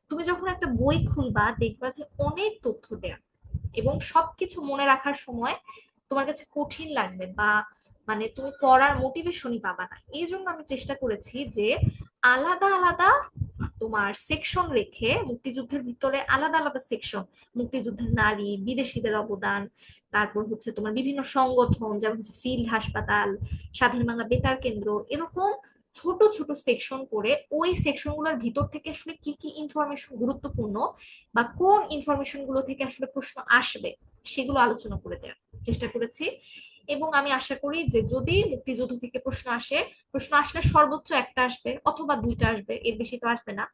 তুমি যখন একটা বই খুলবা দেখবা যে অনেক তথ্য দেয়া, এবং সবকিছু মনে রাখার সময় তোমার কাছে কঠিন লাগবে বা মানে তুমি পড়ার মোটিভেশনই পাবা না। এই জন্য আমি চেষ্টা করেছি যে আলাদা আলাদা তোমার সেকশন রেখে মুক্তিযুদ্ধের ভিতরে আলাদা আলাদা সেকশন, মুক্তিযুদ্ধের নারী, বিদেশিদের অবদান, তারপর হচ্ছে তোমার বিভিন্ন সংগঠন যেমন হচ্ছে ফিল্ড হাসপাতাল, স্বাধীন বাংলা বেতার কেন্দ্র, এরকম ছোট ছোট সেকশন করে ওই সেকশন গুলোর ভিতর থেকে আসলে কি কি ইনফরমেশন গুরুত্বপূর্ণ বা কোন ইনফরমেশন গুলো থেকে আসলে প্রশ্ন আসবে সেগুলো আলোচনা করে দেওয়ার চেষ্টা করেছি। এবং আমি আশা করি যে যদি মুক্তিযুদ্ধ থেকে প্রশ্ন আসে, প্রশ্ন আসলে সর্বোচ্চ একটা আসবে অথবা দুইটা আসবে, এর বেশি তো আসবে না।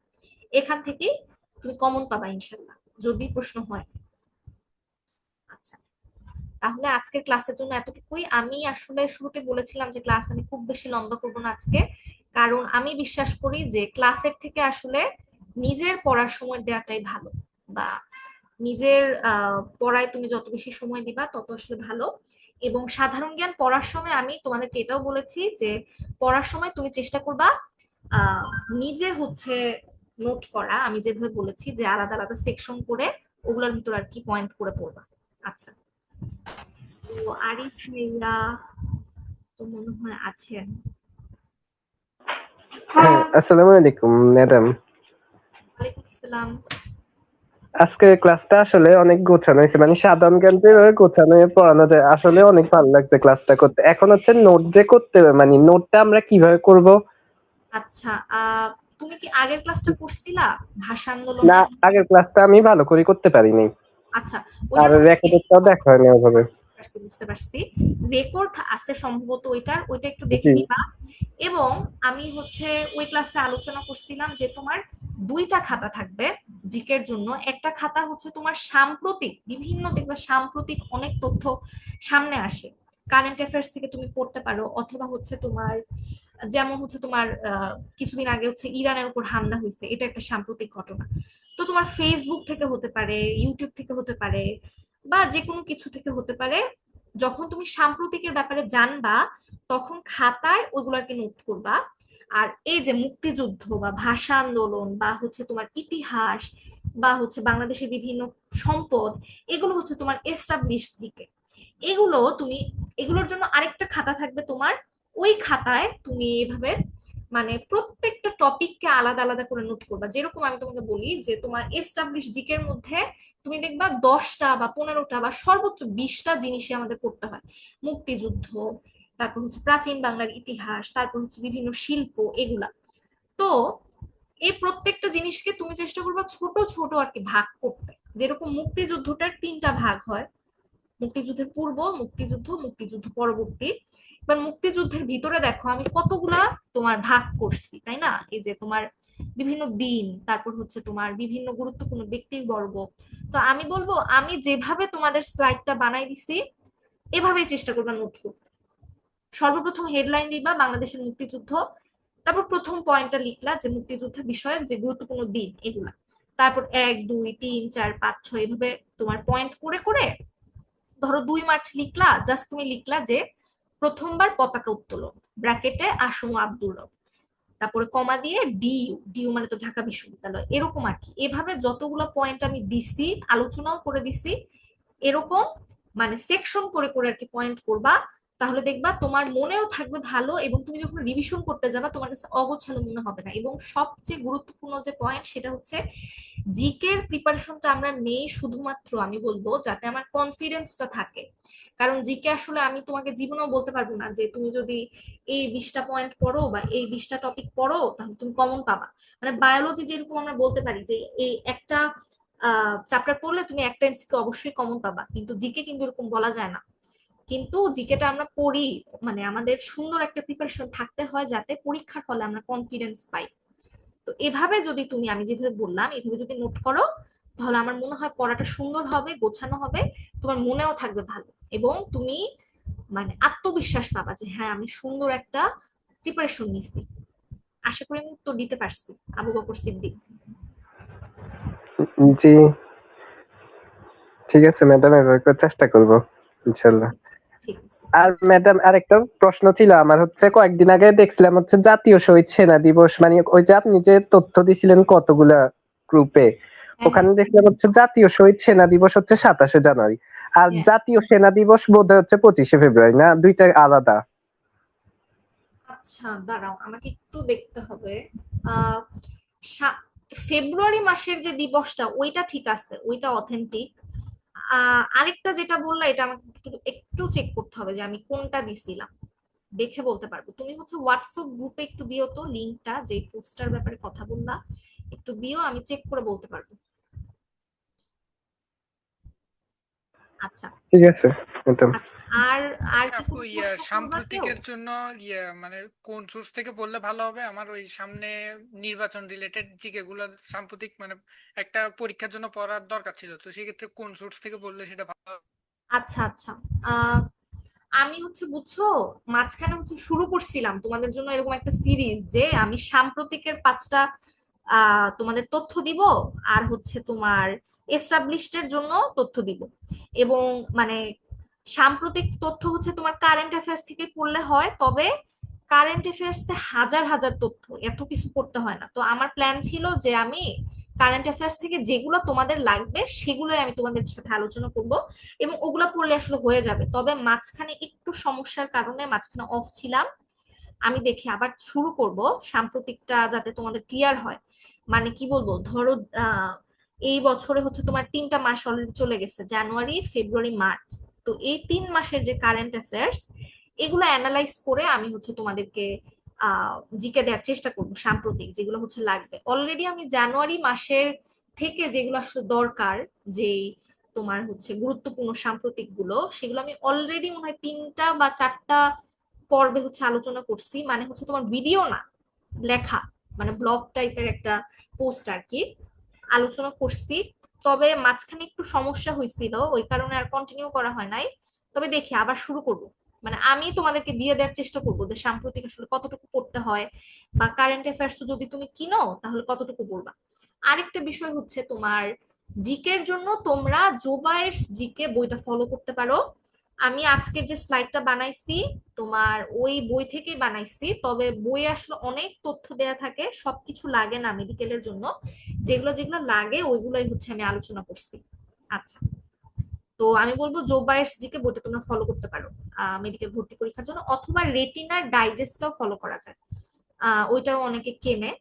এখান থেকেই তুমি কমন পাবা ইনশাল্লাহ যদি প্রশ্ন হয়। আচ্ছা, তাহলে আজকের ক্লাসের জন্য এতটুকুই। আমি আসলে শুরুতে বলেছিলাম যে ক্লাস আমি খুব বেশি লম্বা করবো না আজকে, কারণ আমি বিশ্বাস করি যে ক্লাসের থেকে আসলে নিজের পড়ার সময় দেওয়াটাই ভালো, বা নিজের পড়ায় তুমি যত বেশি সময় দিবা তত আসলে ভালো। এবং সাধারণ জ্ঞান পড়ার সময় আমি তোমাদেরকে এটাও বলেছি যে পড়ার সময় তুমি চেষ্টা করবা আহ নিজে হচ্ছে নোট করা, আমি যেভাবে বলেছি যে আলাদা আলাদা সেকশন করে ওগুলোর ভিতর আর কি পয়েন্ট করে পড়বা। আচ্ছা, তো আরিফ ভাইয়া তো মনে হয় আছেন। হ্যাঁ, আসসালামু আলাইকুম ম্যাডাম। ওয়ালাইকুম আসসালাম। আজকের ক্লাসটা আসলে অনেক গোছানো হয়েছে, মানে সাধারণ জ্ঞান যেভাবে গোছানো হয়ে পড়ানো যায়, আসলে অনেক ভালো লাগছে ক্লাসটা করতে। এখন হচ্ছে নোট যে করতে হবে, মানে নোটটা আমরা কিভাবে করব? আচ্ছা, তুমি কি আগের ক্লাসটা করছিলা ভাষা না, আন্দোলনের? আগের ক্লাসটা আমি ভালো করে করতে পারিনি, আচ্ছা, আর ওইটার মধ্যে রেকর্ডেরটাও দেখা হয়নি ওইভাবে। বুঝতে পারছি, রেকর্ড আছে সম্ভবত ওইটা একটু দেখে জি। নিবা। এবং আমি হচ্ছে ওই ক্লাসে আলোচনা করছিলাম যে তোমার দুইটা খাতা থাকবে জিকের জন্য। একটা খাতা হচ্ছে তোমার সাম্প্রতিক বিভিন্ন, দেখবে সাম্প্রতিক অনেক তথ্য সামনে আসে, কারেন্ট অ্যাফেয়ার্স থেকে তুমি পড়তে পারো, অথবা হচ্ছে তোমার যেমন হচ্ছে তোমার কিছুদিন আগে হচ্ছে ইরানের উপর হামলা হয়েছে, এটা একটা সাম্প্রতিক ঘটনা। তো তোমার ফেসবুক থেকে হতে পারে, ইউটিউব থেকে হতে পারে, বা যে কোনো কিছু থেকে হতে পারে। যখন তুমি সাম্প্রতিকের ব্যাপারে জানবা তখন খাতায় ওইগুলাকে নোট করবা। আর এই যে মুক্তিযুদ্ধ বা ভাষা আন্দোলন বা হচ্ছে তোমার ইতিহাস বা হচ্ছে বাংলাদেশের বিভিন্ন সম্পদ, এগুলো হচ্ছে তোমার এস্টাবলিশ জিকে। এগুলো তুমি, এগুলোর জন্য আরেকটা খাতা থাকবে তোমার। ওই খাতায় তুমি এভাবে মানে প্রত্যেকটা টপিককে আলাদা আলাদা করে নোট করবা। যেরকম আমি তোমাকে বলি যে তোমার এস্টাবলিশ জিকের মধ্যে তুমি দেখবা 10টা বা 15টা বা সর্বোচ্চ 20টা জিনিসই আমাদের পড়তে হয়। মুক্তিযুদ্ধ, তারপর হচ্ছে প্রাচীন বাংলার ইতিহাস, তারপর হচ্ছে বিভিন্ন শিল্প, এগুলা। তো এই প্রত্যেকটা জিনিসকে তুমি চেষ্টা করবা ছোট ছোট আর কি ভাগ করতে। যেরকম মুক্তিযুদ্ধটার 3টা ভাগ হয়, মুক্তিযুদ্ধের পূর্ব, মুক্তিযুদ্ধ, মুক্তিযুদ্ধ পরবর্তী। এবার মুক্তিযুদ্ধের ভিতরে দেখো আমি কতগুলা তোমার ভাগ করছি, তাই না? এই যে তোমার বিভিন্ন দিন, তারপর হচ্ছে তোমার বিভিন্ন গুরুত্বপূর্ণ ব্যক্তিবর্গ। তো আমি বলবো আমি যেভাবে তোমাদের স্লাইডটা বানাই দিছি এভাবেই চেষ্টা করবা নোট করতে। সর্বপ্রথম হেডলাইন দিবা বাংলাদেশের মুক্তিযুদ্ধ, তারপর প্রথম পয়েন্টটা লিখলা যে মুক্তিযুদ্ধ বিষয়ক যে গুরুত্বপূর্ণ দিন এগুলা, তারপর 1 2 3 4 5 6 এভাবে তোমার পয়েন্ট করে করে ধরো 2 মার্চ লিখলা, জাস্ট তুমি লিখলা যে প্রথমবার পতাকা উত্তোলন, ব্র্যাকেটে আসম আব্দুর রব, তারপরে কমা দিয়ে ডিইউ, ডিইউ মানে তো ঢাকা বিশ্ববিদ্যালয়, এরকম আর কি। এভাবে যতগুলো পয়েন্ট আমি দিছি, আলোচনাও করে দিছি, এরকম মানে সেকশন করে করে আর কি পয়েন্ট করবা। তাহলে দেখবা তোমার মনেও থাকবে ভালো, এবং তুমি যখন রিভিশন করতে যাবা তোমার কাছে অগোছালো মনে হবে না। এবং সবচেয়ে গুরুত্বপূর্ণ যে পয়েন্ট সেটা হচ্ছে জিকের প্রিপারেশনটা আমরা নেই শুধুমাত্র আমি বলবো যাতে আমার কনফিডেন্সটা থাকে। কারণ জিকে আসলে আমি তোমাকে জীবনেও বলতে পারবো না যে তুমি যদি এই 20টা পয়েন্ট পড়ো বা এই 20টা টপিক পড়ো তাহলে তুমি কমন পাবা। মানে বায়োলজি যেরকম আমরা বলতে পারি যে এই একটা চ্যাপ্টার পড়লে তুমি একটা এমসিকিউ অবশ্যই কমন পাবা, কিন্তু জিকে কিন্তু এরকম বলা যায় না। কিন্তু জিকেটা আমরা পড়ি, মানে আমাদের সুন্দর একটা প্রিপারেশন থাকতে হয় যাতে পরীক্ষার ফলে আমরা কনফিডেন্স পাই। তো এভাবে যদি তুমি, আমি যেভাবে বললাম এভাবে যদি নোট করো তাহলে আমার মনে হয় পড়াটা সুন্দর হবে, গোছানো হবে, তোমার মনেও থাকবে ভালো, এবং তুমি মানে আত্মবিশ্বাস পাবা যে হ্যাঁ আমি সুন্দর একটা প্রিপারেশন নিচ্ছি। আশা করি আমি উত্তর দিতে পারছি আবু বকর সিদ্দিক। জি, ঠিক আছে ম্যাডাম, এভাবে করে চেষ্টা করবো ইনশাল্লাহ। ঠিক আছে। আর ম্যাডাম, আরেকটা প্রশ্ন ছিল আমার, হচ্ছে কয়েকদিন আগে দেখছিলাম হচ্ছে জাতীয় শহীদ সেনা দিবস, মানে ওই যে আপনি যে তথ্য দিছিলেন কতগুলা গ্রুপে, হ্যাঁ হ্যাঁ ওখানে দেখলাম হচ্ছে জাতীয় শহীদ সেনা দিবস হচ্ছে 27শে জানুয়ারি, আর হ্যাঁ। জাতীয় সেনা দিবস বোধহয় হচ্ছে 25শে ফেব্রুয়ারি, না দুইটা আলাদা? আচ্ছা দাঁড়াও আমাকে একটু দেখতে হবে। আহ ফেব্রুয়ারি মাসের যে দিবসটা ওইটা ঠিক আছে, ওইটা অথেন্টিক। আরেকটা যেটা বললা এটা আমাকে একটু একটু চেক করতে হবে যে আমি কোনটা দিছিলাম, দেখে বলতে পারবো। তুমি হচ্ছে হোয়াটসঅ্যাপ গ্রুপে একটু দিও তো লিংকটা, যে পোস্টার ব্যাপারে কথা বললা, একটু দিও, আমি চেক করে বলতে পারবো। আচ্ছা। ঠিক আছে একদম। আচ্ছা, আর আর আচ্ছা কি আপু, কোনো প্রশ্ন করবা কেউ? সাম্প্রতিকের জন্য মানে কোন সোর্স থেকে পড়লে ভালো হবে? আমার ওই সামনে নির্বাচন রিলেটেড জিকে গুলো সাম্প্রতিক মানে একটা পরীক্ষার জন্য পড়ার দরকার ছিল, তো সেক্ষেত্রে কোন সোর্স থেকে পড়লে সেটা ভালো হবে? আচ্ছা আচ্ছা। আহ আমি হচ্ছে বুঝছো, মাঝখানে হচ্ছে শুরু করছিলাম তোমাদের জন্য এরকম একটা সিরিজ, যে আমি সাম্প্রতিকের 5টা তোমাদের তথ্য দিব, আর হচ্ছে তোমার এস্টাবলিশড জন্য তথ্য দিব। এবং মানে সাম্প্রতিক তথ্য হচ্ছে তোমার কারেন্ট অ্যাফেয়ার্স থেকে পড়লে হয়, তবে কারেন্ট অ্যাফেয়ার্স এ হাজার হাজার তথ্য, এত কিছু পড়তে হয় না। তো আমার প্ল্যান ছিল যে আমি কারেন্ট অ্যাফেয়ার্স থেকে যেগুলো তোমাদের লাগবে সেগুলোই আমি তোমাদের সাথে আলোচনা করব, এবং ওগুলা পড়লে আসলে হয়ে যাবে। তবে মাঝখানে একটু সমস্যার কারণে মাঝখানে অফ ছিলাম। আমি দেখি আবার শুরু করব, সাম্প্রতিকটা যাতে তোমাদের ক্লিয়ার হয়। মানে কি বলবো, ধরো এই বছরে হচ্ছে তোমার 3টা মাস অলরেডি চলে গেছে, জানুয়ারি ফেব্রুয়ারি মার্চ। তো এই 3 মাসের যে কারেন্ট অ্যাফেয়ার্স, এগুলো অ্যানালাইজ করে আমি হচ্ছে তোমাদেরকে জিকে দেওয়ার চেষ্টা করবো, সাম্প্রতিক যেগুলো হচ্ছে লাগবে। অলরেডি আমি জানুয়ারি মাসের থেকে যেগুলো আসলে দরকার, যেই তোমার হচ্ছে গুরুত্বপূর্ণ সাম্প্রতিক গুলো, সেগুলো আমি অলরেডি মনে হয় 3টা বা 4টা পর্বে হচ্ছে আলোচনা করছি। মানে হচ্ছে তোমার ভিডিও না, লেখা, মানে ব্লগ টাইপের একটা পোস্ট আর কি, আলোচনা করছি। তবে মাঝখানে একটু সমস্যা হয়েছিল, ওই কারণে আর কন্টিনিউ করা হয় নাই। তবে দেখি আবার শুরু করব। মানে আমি তোমাদেরকে দিয়ে দেওয়ার চেষ্টা করবো যে সাম্প্রতিক আসলে কতটুকু পড়তে হয়, বা কারেন্ট অ্যাফেয়ার্স যদি তুমি কিনো তাহলে কতটুকু পড়বা। আরেকটা বিষয় হচ্ছে তোমার জিকের জন্য তোমরা জোবায়ের জিকে বইটা ফলো করতে পারো। আমি আজকের যে স্লাইডটা বানাইছি তোমার ওই বই থেকেই বানাইছি, তবে বই আসলে অনেক তথ্য দেয়া থাকে, সবকিছু লাগে না মেডিকেলের জন্য। যেগুলো যেগুলো লাগে ওইগুলোই হচ্ছে আমি আলোচনা করছি। আচ্ছা, তো আমি বলবো জোবায়ের জিকে বইটা তোমরা ফলো করতে পারো মেডিকেল ভর্তি পরীক্ষার জন্য, অথবা রেটিনার ডাইজেস্টটাও ফলো করা যায়, ওইটাও অনেকে কেনে।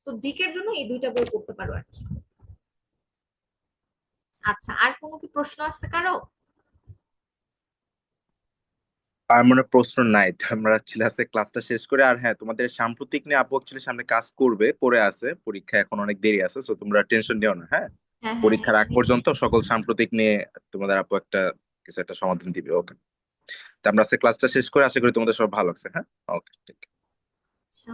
তো জিকের জন্য এই 2টা বই পড়তে পারো আর কি। আচ্ছা, আর কোনো কি প্রশ্ন আছে কারো? আর মনে হয় প্রশ্ন নাই, তো আমরা অ্যাকচুয়ালি আছে ক্লাসটা শেষ করে। আর হ্যাঁ, তোমাদের সাম্প্রতিক নিয়ে আপু অ্যাকচুয়ালি সামনে কাজ করবে, পড়ে আছে, পরীক্ষা এখন অনেক দেরি আছে, তো তোমরা টেনশন নিও না। হ্যাঁ, হ্যাঁ হ্যাঁ পরীক্ষার আগ হ্যাঁ। পর্যন্ত সকল সাম্প্রতিক নিয়ে তোমাদের আপু একটা কিছু একটা সমাধান দিবে। ওকে, তো আমরা আজকে ক্লাসটা শেষ করে আশা করি তোমাদের সব ভালো লাগছে। হ্যাঁ, ওকে। আচ্ছা।